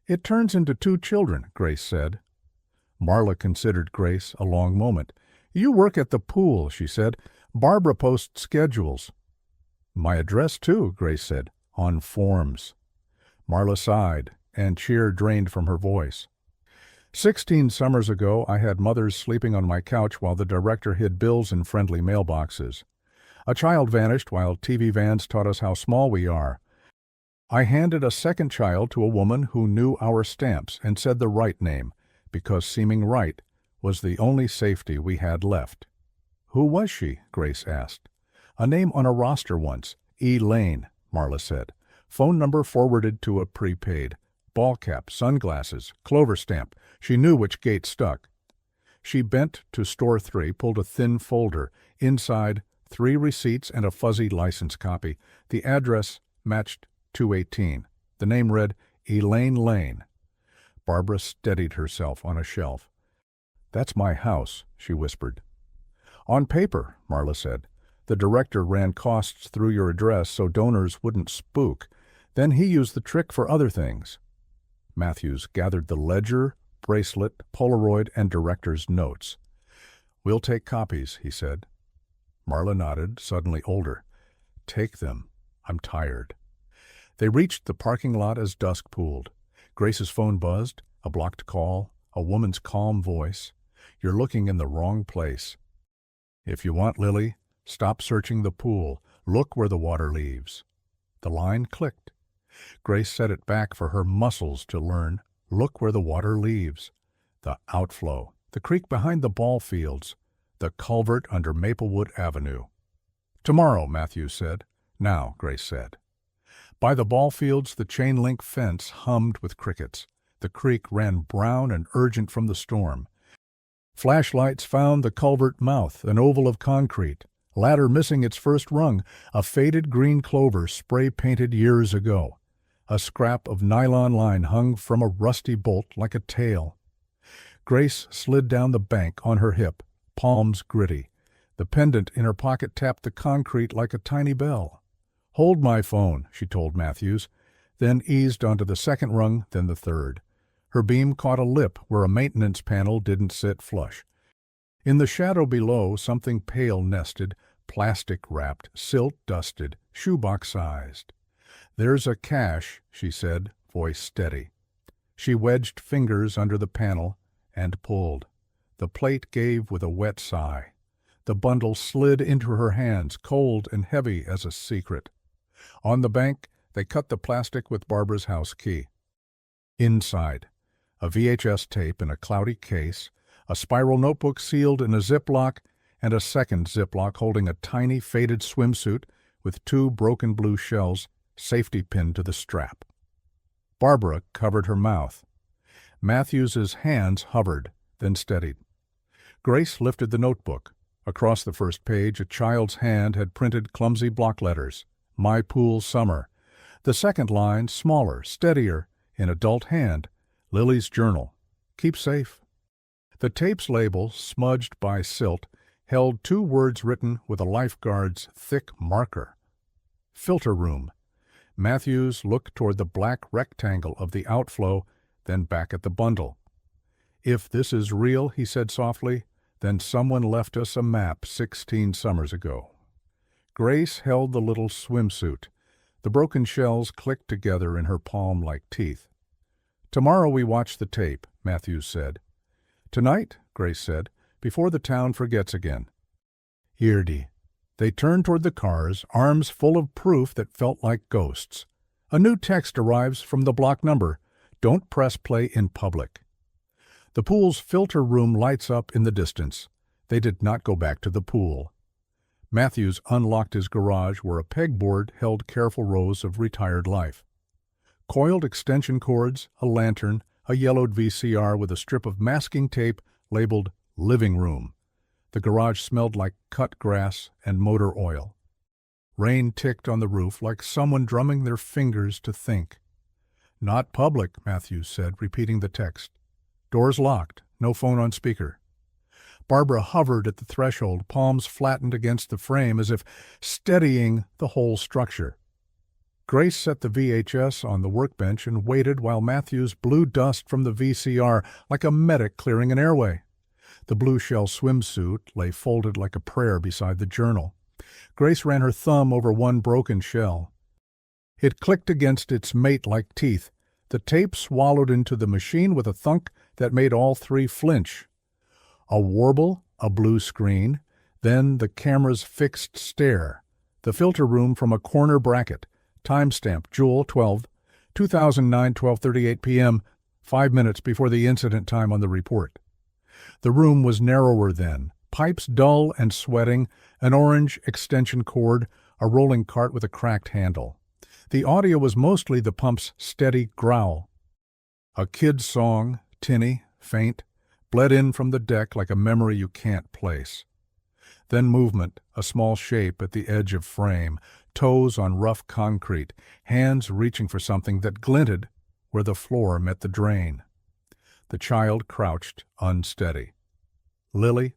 It turns into 2 children, Grace said. Marla considered Grace a long moment. You work at the pool, she said. Barbara posts schedules. My address, too, Grace said. On forms. Marla sighed, and cheer drained from her voice. 16 summers ago, I had mothers sleeping on my couch while the director hid bills in friendly mailboxes. A child vanished while TV vans taught us how small we are. I handed a second child to a woman who knew our stamps and said the right name, because seeming right was the only safety we had left. Who was she? Grace asked. A name on a roster once. Elaine, Marla said. Phone number forwarded to a prepaid. Ball cap, sunglasses, clover stamp. She knew which gate stuck. She bent to store 3, pulled a thin folder. Inside, 3 receipts and a fuzzy license copy. The address matched 218. The name read Elaine Lane. Barbara steadied herself on a shelf. That's my house, she whispered. On paper, Marla said. The director ran costs through your address so donors wouldn't spook. Then he used the trick for other things. Matthews gathered the ledger, bracelet, Polaroid, and director's notes. We'll take copies, he said. Marla nodded, suddenly older. Take them. I'm tired. They reached the parking lot as dusk pooled. Grace's phone buzzed, a blocked call, a woman's calm voice. You're looking in the wrong place. If you want Lily, stop searching the pool. Look where the water leaves. The line clicked. Grace set it back for her muscles to learn. Look where the water leaves. The outflow, the creek behind the ball fields, the culvert under Maplewood Avenue. Tomorrow, Matthews said. Now, Grace said. By the ball fields, the chain-link fence hummed with crickets. The creek ran brown and urgent from the storm. Flashlights found the culvert mouth, an oval of concrete, ladder missing its first rung, a faded green clover spray-painted years ago. A scrap of nylon line hung from a rusty bolt like a tail. Grace slid down the bank on her hip, palms gritty. The pendant in her pocket tapped the concrete like a tiny bell. Hold my phone, she told Matthews, then eased onto the second rung, then the third. Her beam caught a lip where a maintenance panel didn't sit flush. In the shadow below, something pale nested, plastic-wrapped, silt-dusted, shoebox-sized. There's a cache, she said, voice steady. She wedged fingers under the panel and pulled. The plate gave with a wet sigh. The bundle slid into her hands, cold and heavy as a secret. On the bank, they cut the plastic with Barbara's house key. Inside, a VHS tape in a cloudy case, a spiral notebook sealed in a Ziploc, and a second Ziploc holding a tiny faded swimsuit with 2 broken blue shells safety pinned to the strap. Barbara covered her mouth. Matthews's hands hovered, then steadied. Grace lifted the notebook. Across the first page, a child's hand had printed clumsy block letters. My Pool Summer. The second line, smaller, steadier, in adult hand, Lily's journal. Keep safe. The tape's label, smudged by silt, held 2 words written with a lifeguard's thick marker. Filter room. Matthews looked toward the black rectangle of the outflow, then back at the bundle. If this is real, he said softly, then someone left us a map 16 summers ago. Grace held the little swimsuit. The broken shells clicked together in her palm like teeth. Tomorrow we watch the tape, Matthews said. Tonight, Grace said, before the town forgets again. Eardy. They turned toward the cars, arms full of proof that felt like ghosts. A new text arrives from the block number. Don't press play in public. The pool's filter room lights up in the distance. They did not go back to the pool. Matthews unlocked his garage where a pegboard held careful rows of retired life. Coiled extension cords, a lantern, a yellowed VCR with a strip of masking tape labeled Living Room. The garage smelled like cut grass and motor oil. Rain ticked on the roof like someone drumming their fingers to think. Not public, Matthews said, repeating the text. Doors locked, no phone on speaker. Barbara hovered at the threshold, palms flattened against the frame as if steadying the whole structure. Grace set the VHS on the workbench and waited while Matthews blew dust from the VCR like a medic clearing an airway. The blue shell swimsuit lay folded like a prayer beside the journal. Grace ran her thumb over one broken shell. It clicked against its mate like teeth. The tape swallowed into the machine with a thunk that made all three flinch. A warble, a blue screen, then the camera's fixed stare. The filter room from a corner bracket. Timestamp, Jewel 12, 2009, 12:38 p.m., 5 minutes before the incident time on the report. The room was narrower then, pipes dull and sweating, an orange extension cord, a rolling cart with a cracked handle. The audio was mostly the pump's steady growl. A kid's song, tinny, faint, bled in from the deck like a memory you can't place. Then movement, a small shape at the edge of frame, toes on rough concrete, hands reaching for something that glinted where the floor met the drain. The child crouched, unsteady. Lily,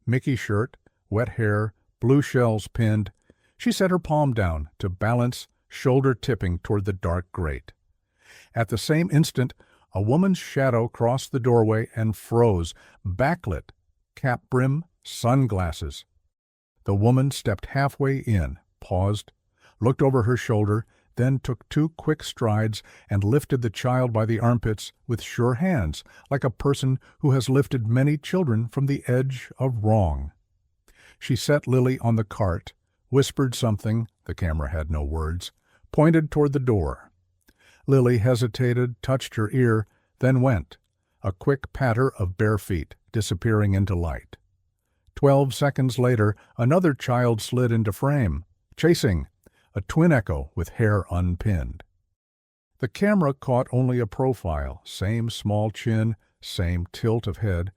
Mickey shirt, wet hair, blue shells pinned. She set her palm down to balance, shoulder tipping toward the dark grate. At the same instant, a woman's shadow crossed the doorway and froze, backlit, cap brim, sunglasses. The woman stepped halfway in, paused, looked over her shoulder, then took 2 quick strides and lifted the child by the armpits with sure hands, like a person who has lifted many children from the edge of wrong. She set Lily on the cart, whispered something, the camera had no words, pointed toward the door. Lily hesitated, touched her ear, then went, a quick patter of bare feet, disappearing into light. 12 seconds later, another child slid into frame, chasing, a twin echo with hair unpinned. The camera caught only a profile, same small chin, same tilt of head,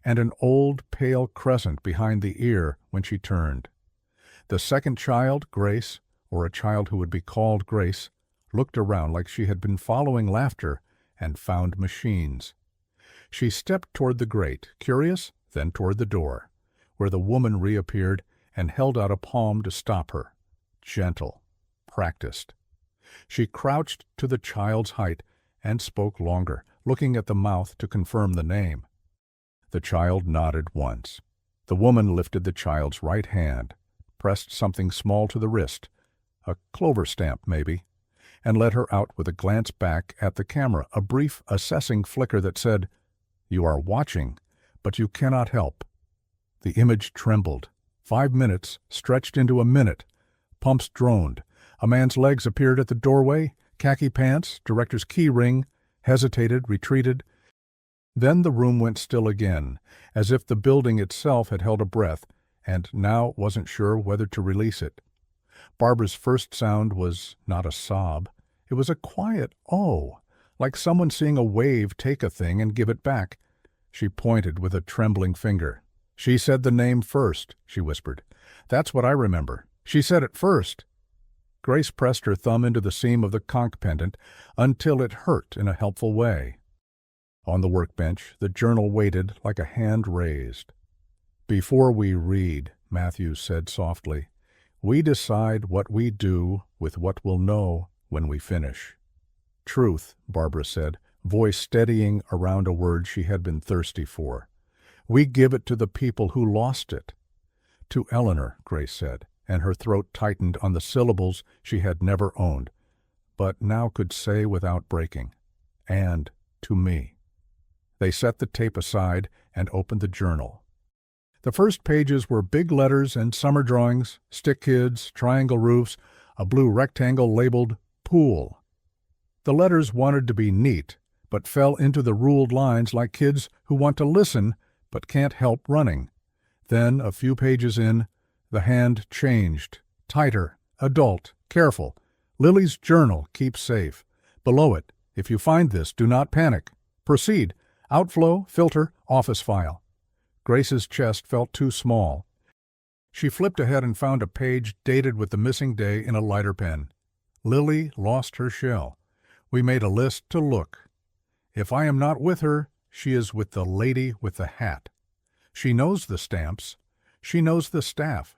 and an old pale crescent behind the ear when she turned. The second child, Grace, or a child who would be called Grace, looked around like she had been following laughter and found machines. She stepped toward the grate, curious, then toward the door, where the woman reappeared and held out a palm to stop her. Gentle, practiced. She crouched to the child's height and spoke longer, looking at the mouth to confirm the name. The child nodded once. The woman lifted the child's right hand, pressed something small to the wrist, a clover stamp maybe, and led her out with a glance back at the camera, a brief assessing flicker that said, "You are watching, but you cannot help." The image trembled. 5 minutes stretched into a minute. Pumps droned. A man's legs appeared at the doorway, khaki pants, director's key ring, hesitated, retreated. Then the room went still again, as if the building itself had held a breath, and now wasn't sure whether to release it. Barbara's first sound was not a sob. It was a quiet "oh," like someone seeing a wave take a thing and give it back. She pointed with a trembling finger. "She said the name first," she whispered. "That's what I remember. She said it first." Grace pressed her thumb into the seam of the conch pendant until it hurt in a helpful way. On the workbench, the journal waited like a hand raised. "Before we read," Matthews said softly, "we decide what we do with what we'll know when we finish." "Truth," Barbara said, voice steadying around a word she had been thirsty for. "We give it to the people who lost it." "To Eleanor," Grace said, and her throat tightened on the syllables she had never owned, but now could say without breaking. "And to me." They set the tape aside and opened the journal. The first pages were big letters and summer drawings, stick kids, triangle roofs, a blue rectangle labeled "Pool." The letters wanted to be neat, but fell into the ruled lines like kids who want to listen but can't help running. Then, a few pages in, the hand changed. Tighter, adult, careful. "Lily's journal, keep safe." Below it, "If you find this, do not panic. Proceed. Outflow, filter, office file." Grace's chest felt too small. She flipped ahead and found a page dated with the missing day in a lighter pen. "Lily lost her shell. We made a list to look. If I am not with her, she is with the lady with the hat. She knows the stamps. She knows the staff.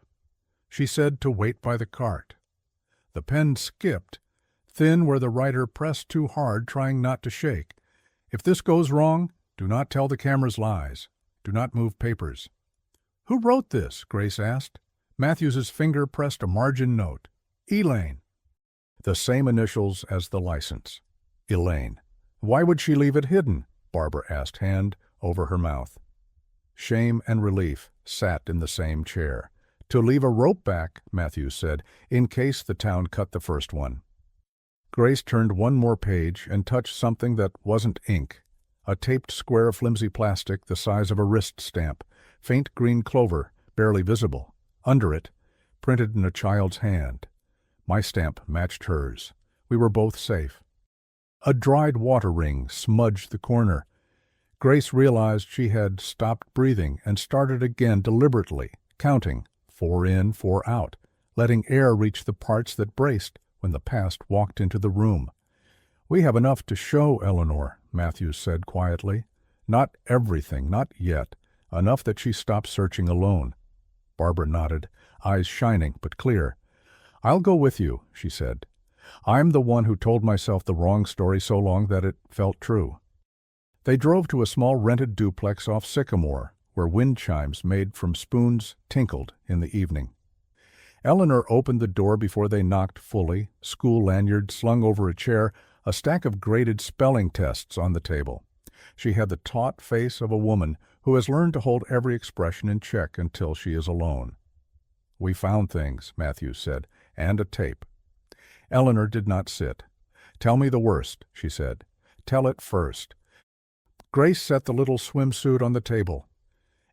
She said to wait by the cart." The pen skipped, thin where the writer pressed too hard, trying not to shake. "If this goes wrong, do not tell the camera's lies. Do not move papers." "Who wrote this?" Grace asked. Matthews's finger pressed a margin note. Elaine. The same initials as the license. Elaine. Why would she leave it hidden? Barbara asked, hand over her mouth. Shame and relief sat in the same chair. To leave a rope back, Matthews said, in case the town cut the first one. Grace turned one more page and touched something that wasn't ink. A taped square of flimsy plastic the size of a wrist stamp, faint green clover, barely visible. Under it, printed in a child's hand. My stamp matched hers. We were both safe. A dried water ring smudged the corner. Grace realized she had stopped breathing and started again deliberately, counting, 4 in, 4 out, letting air reach the parts that braced when the past walked into the room. We have enough to show, Eleanor, Matthews said quietly. Not everything, not yet. Enough that she stopped searching alone. Barbara nodded, eyes shining but clear. I'll go with you, she said. I'm the one who told myself the wrong story so long that it felt true. They drove to a small rented duplex off Sycamore, where wind chimes made from spoons tinkled in the evening. Eleanor opened the door before they knocked fully, school lanyard slung over a chair, a stack of graded spelling tests on the table. She had the taut face of a woman who has learned to hold every expression in check until she is alone. We found things, Matthews said, and a tape. Eleanor did not sit. Tell me the worst, she said. Tell it first. Grace set the little swimsuit on the table.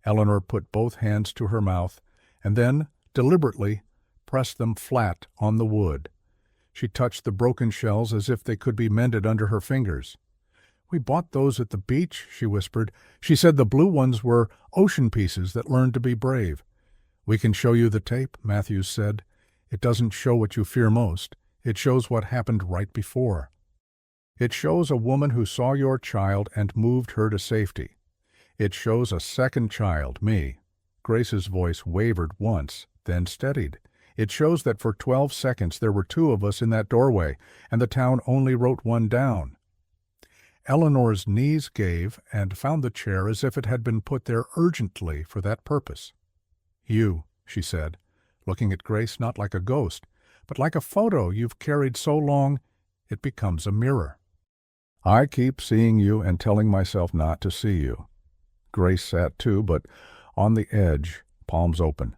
Eleanor put both hands to her mouth and then, deliberately, pressed them flat on the wood. She touched the broken shells as if they could be mended under her fingers. We bought those at the beach, she whispered. She said the blue ones were ocean pieces that learned to be brave. We can show you the tape, Matthews said. It doesn't show what you fear most. It shows what happened right before. It shows a woman who saw your child and moved her to safety. It shows a second child, me. Grace's voice wavered once, then steadied. It shows that for 12 seconds there were 2 of us in that doorway, and the town only wrote 1 down. Eleanor's knees gave and found the chair as if it had been put there urgently for that purpose. You, she said, looking at Grace not like a ghost, but like a photo you've carried so long it becomes a mirror. I keep seeing you and telling myself not to see you. Grace sat too, but on the edge, palms open.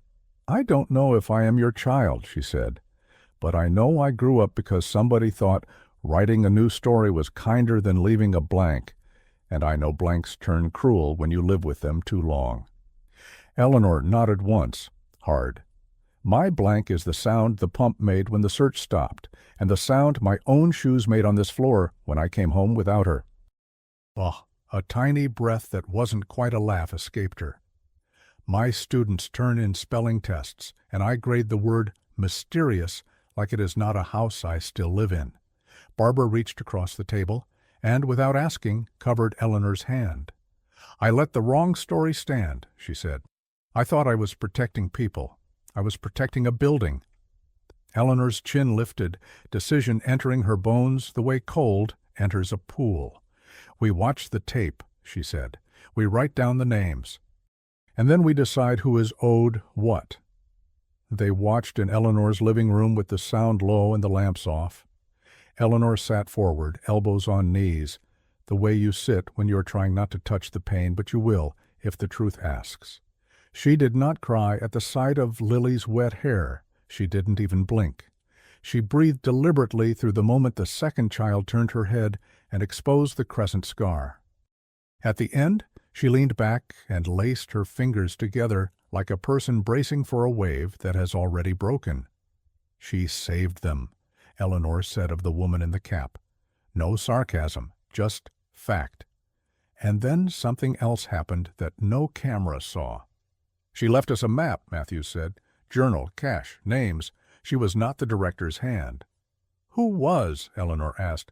I don't know if I am your child, she said, but I know I grew up because somebody thought writing a new story was kinder than leaving a blank, and I know blanks turn cruel when you live with them too long. Eleanor nodded once, hard. My blank is the sound the pump made when the search stopped, and the sound my own shoes made on this floor when I came home without her. Oh, a tiny breath that wasn't quite a laugh escaped her. My students turn in spelling tests, and I grade the word mysterious like it is not a house I still live in. Barbara reached across the table, and without asking, covered Eleanor's hand. I let the wrong story stand, she said. I thought I was protecting people. I was protecting a building. Eleanor's chin lifted, decision entering her bones the way cold enters a pool. We watch the tape, she said. We write down the names. And then we decide who is owed what. They watched in Eleanor's living room with the sound low and the lamps off. Eleanor sat forward, elbows on knees, the way you sit when you are trying not to touch the pain, but you will if the truth asks. She did not cry at the sight of Lily's wet hair. She didn't even blink. She breathed deliberately through the moment the second child turned her head and exposed the crescent scar. At the end, she leaned back and laced her fingers together like a person bracing for a wave that has already broken. She saved them, Eleanor said of the woman in the cap. No sarcasm, just fact. And then something else happened that no camera saw. She left us a map, Matthews said. Journal, cash, names. She was not the director's hand. Who was? Eleanor asked.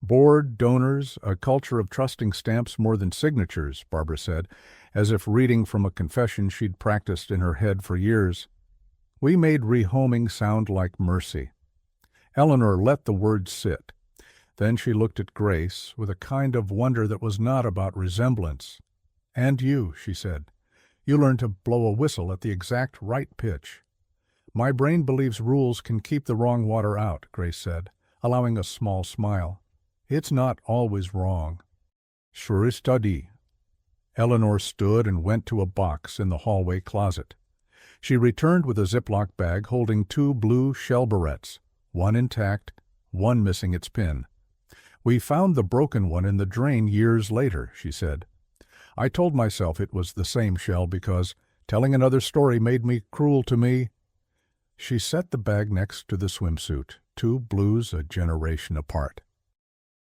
Board, donors, a culture of trusting stamps more than signatures, Barbara said, as if reading from a confession she'd practiced in her head for years. We made rehoming sound like mercy. Eleanor let the words sit. Then she looked at Grace with a kind of wonder that was not about resemblance. And you, she said. You learn to blow a whistle at the exact right pitch. My brain believes rules can keep the wrong water out, Grace said, allowing a small smile. It's not always wrong. Sure is study. Eleanor stood and went to a box in the hallway closet. She returned with a Ziploc bag holding 2 blue shell barrettes, one intact, one missing its pin. We found the broken one in the drain years later, she said. I told myself it was the same shell because telling another story made me cruel to me. She set the bag next to the swimsuit, 2 blues a generation apart.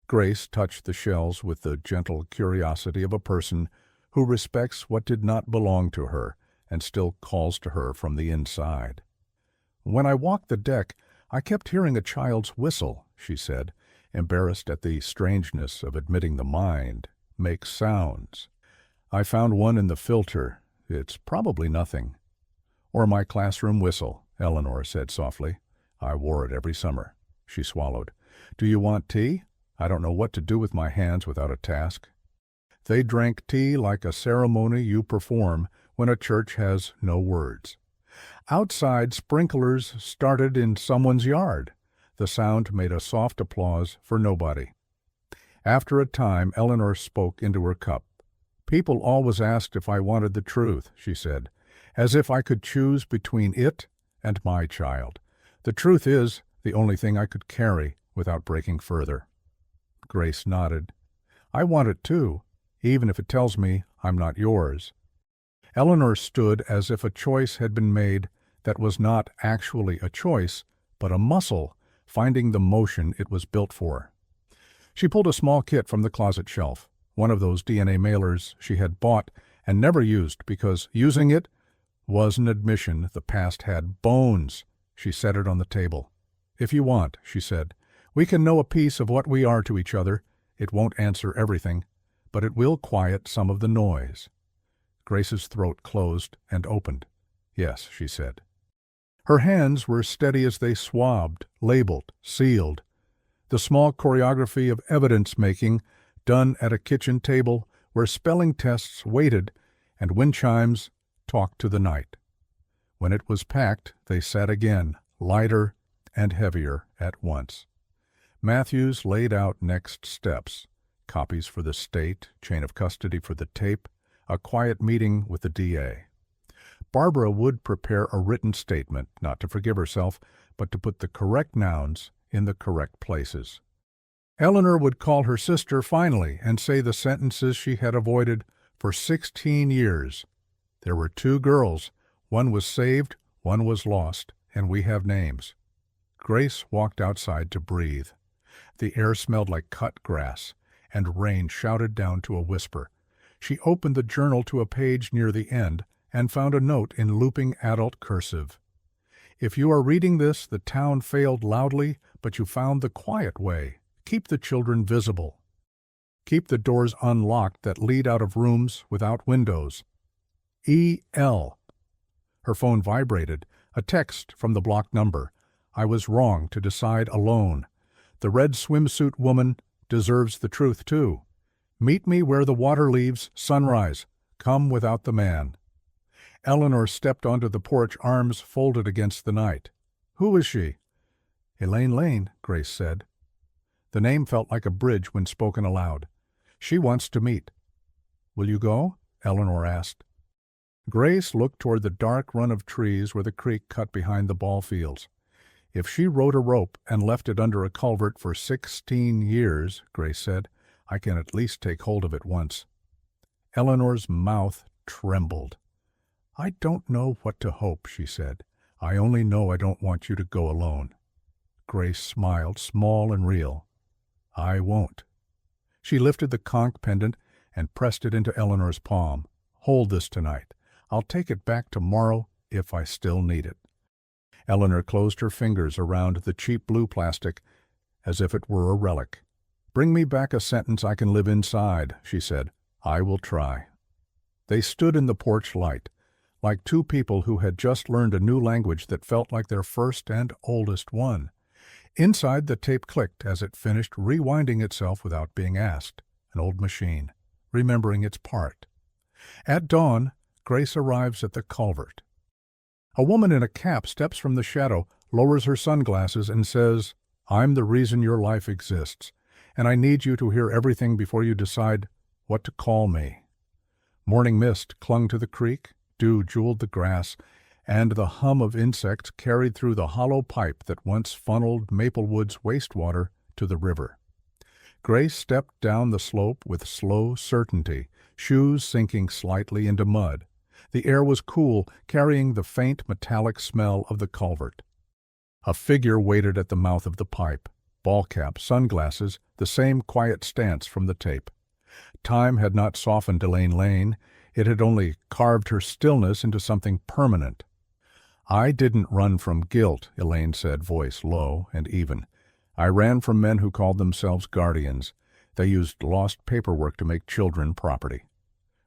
Grace touched the shells with the gentle curiosity of a person who respects what did not belong to her and still calls to her from the inside. When I walked the deck, I kept hearing a child's whistle, she said, embarrassed at the strangeness of admitting the mind makes sounds. I found one in the filter. It's probably nothing. Or my classroom whistle, Eleanor said softly. I wore it every summer. She swallowed. Do you want tea? I don't know what to do with my hands without a task. They drank tea like a ceremony you perform when a church has no words. Outside, sprinklers started in someone's yard. The sound made a soft applause for nobody. After a time, Eleanor spoke into her cup. People always asked if I wanted the truth, she said, as if I could choose between it and my child. The truth is the only thing I could carry without breaking further. Grace nodded. I want it too, even if it tells me I'm not yours. Eleanor stood as if a choice had been made that was not actually a choice, but a muscle finding the motion it was built for. She pulled a small kit from the closet shelf, one of those DNA mailers she had bought and never used because using it was an admission the past had bones. She set it on the table. If you want, she said, we can know a piece of what we are to each other. It won't answer everything, but it will quiet some of the noise. Grace's throat closed and opened. Yes, she said. Her hands were steady as they swabbed, labeled, sealed. The small choreography of evidence-making done at a kitchen table where spelling tests waited and wind chimes talked to the night. When it was packed, they sat again, lighter and heavier at once. Matthews laid out next steps, copies for the state, chain of custody for the tape, a quiet meeting with the DA. Barbara would prepare a written statement, not to forgive herself, but to put the correct nouns in the correct places. Eleanor would call her sister finally and say the sentences she had avoided for 16 years. There were 2 girls. One was saved, one was lost, and we have names. Grace walked outside to breathe. The air smelled like cut grass, and rain shouted down to a whisper. She opened the journal to a page near the end and found a note in looping adult cursive. If you are reading this, the town failed loudly, but you found the quiet way. Keep the children visible. Keep the doors unlocked that lead out of rooms without windows. E.L. Her phone vibrated, a text from the blocked number. I was wrong to decide alone. The red swimsuit woman deserves the truth too. Meet me where the water leaves sunrise. Come without the man. Eleanor stepped onto the porch, arms folded against the night. Who is she? Elaine Lane, Grace said. The name felt like a bridge when spoken aloud. She wants to meet. Will you go? Eleanor asked. Grace looked toward the dark run of trees where the creek cut behind the ball fields. If she rode a rope and left it under a culvert for 16 years, Grace said, I can at least take hold of it once. Eleanor's mouth trembled. I don't know what to hope, she said. I only know I don't want you to go alone. Grace smiled, small and real. I won't. She lifted the conch pendant and pressed it into Eleanor's palm. Hold this tonight. I'll take it back tomorrow if I still need it. Eleanor closed her fingers around the cheap blue plastic as if it were a relic. Bring me back a sentence I can live inside, she said. I will try. They stood in the porch light, like 2 people who had just learned a new language that felt like their first and oldest one. Inside, the tape clicked as it finished rewinding itself without being asked, an old machine, remembering its part. At dawn, Grace arrives at the culvert. A woman in a cap steps from the shadow, lowers her sunglasses, and says, "I'm the reason your life exists, and I need you to hear everything before you decide what to call me." Morning mist clung to the creek, dew jeweled the grass, and the hum of insects carried through the hollow pipe that once funneled Maplewood's wastewater to the river. Grace stepped down the slope with slow certainty, shoes sinking slightly into mud. The air was cool, carrying the faint metallic smell of the culvert. A figure waited at the mouth of the pipe, ball cap, sunglasses, the same quiet stance from the tape. Time had not softened Elaine Lane, it had only carved her stillness into something permanent. "I didn't run from guilt," Elaine said, voice low and even. "I ran from men who called themselves guardians. They used lost paperwork to make children property."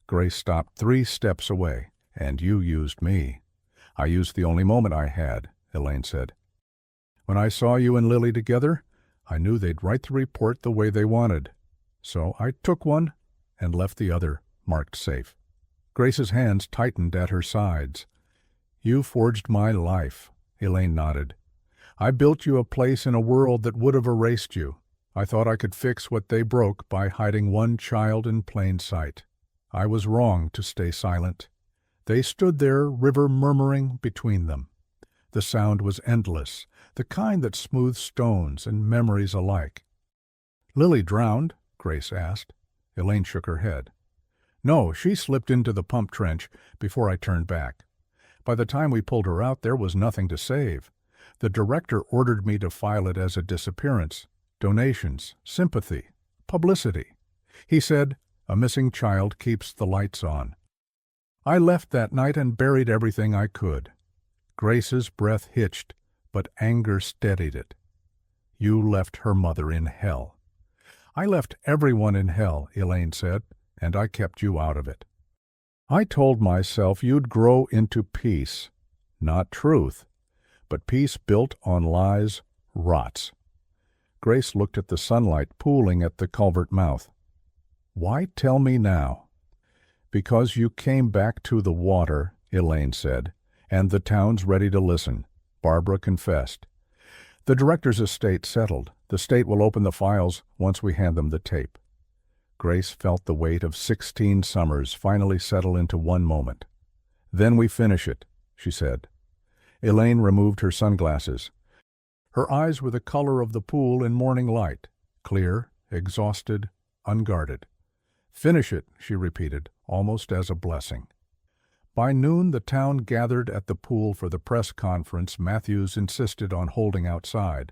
Grace stopped 3 steps away. "And you used me." "I used the only moment I had," Elaine said. "When I saw you and Lily together, I knew they'd write the report the way they wanted. So I took one and left the other marked safe." Grace's hands tightened at her sides. "You forged my life," Elaine nodded. "I built you a place in a world that would have erased you. I thought I could fix what they broke by hiding one child in plain sight. I was wrong to stay silent." They stood there, river murmuring between them. The sound was endless, the kind that smooths stones and memories alike. "Lily drowned?" Grace asked. Elaine shook her head. "No, she slipped into the pump trench before I turned back. By the time we pulled her out, there was nothing to save. The director ordered me to file it as a disappearance. Donations, sympathy, publicity. He said, 'A missing child keeps the lights on.' I left that night and buried everything I could." Grace's breath hitched, but anger steadied it. "You left her mother in hell." "I left everyone in hell," Elaine said, "and I kept you out of it. I told myself you'd grow into peace, not truth. But peace built on lies rots." Grace looked at the sunlight pooling at the culvert mouth. "Why tell me now?" "Because you came back to the water," Elaine said, "and the town's ready to listen." Barbara confessed. "The director's estate settled. The state will open the files once we hand them the tape." Grace felt the weight of 16 summers finally settle into one moment. "Then we finish it," she said. Elaine removed her sunglasses. Her eyes were the color of the pool in morning light, clear, exhausted, unguarded. "Finish it," she repeated, almost as a blessing. By noon, the town gathered at the pool for the press conference Matthews insisted on holding outside.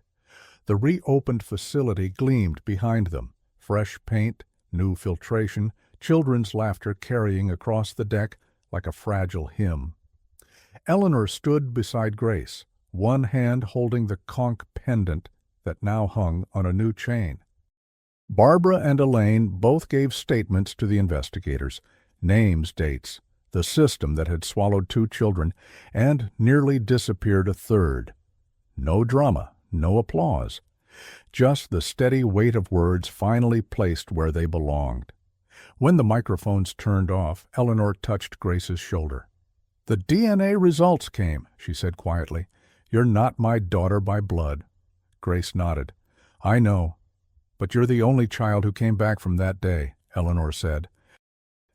The reopened facility gleamed behind them, fresh paint, new filtration, children's laughter carrying across the deck like a fragile hymn. Eleanor stood beside Grace, one hand holding the conch pendant that now hung on a new chain. Barbara and Elaine both gave statements to the investigators, names, dates, the system that had swallowed 2 children and nearly disappeared a third. No drama, no applause. Just the steady weight of words finally placed where they belonged. When the microphones turned off, Eleanor touched Grace's shoulder. "The DNA results came," she said quietly. "You're not my daughter by blood." Grace nodded. "I know. But you're the only child who came back from that day," Eleanor said.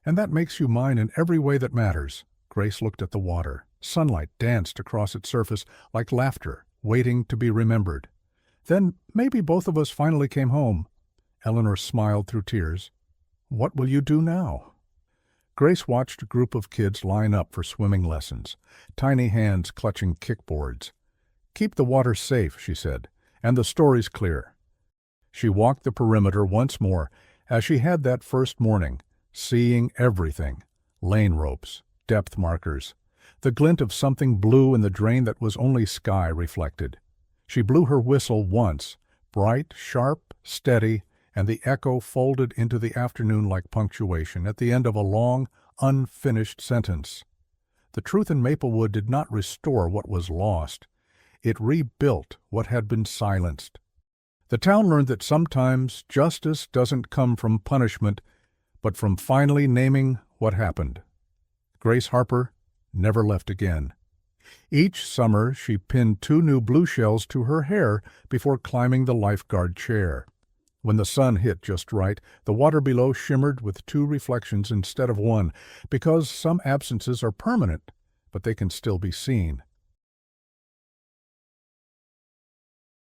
"And that makes you mine in every way that matters." Grace looked at the water. Sunlight danced across its surface like laughter, waiting to be remembered. "Then maybe both of us finally came home." Eleanor smiled through tears. "What will you do now?" Grace watched a group of kids line up for swimming lessons, tiny hands clutching kickboards. "Keep the water safe," she said, "and the story's clear." She walked the perimeter once more, as she had that first morning, seeing everything: lane ropes, depth markers, the glint of something blue in the drain that was only sky reflected. She blew her whistle once, bright, sharp, steady, and the echo folded into the afternoon like punctuation at the end of a long, unfinished sentence. The truth in Maplewood did not restore what was lost. It rebuilt what had been silenced. The town learned that sometimes justice doesn't come from punishment, but from finally naming what happened. Grace Harper never left again. Each summer, she pinned 2 new blue shells to her hair before climbing the lifeguard chair. When the sun hit just right, the water below shimmered with 2 reflections instead of 1, because some absences are permanent, but they can still be seen.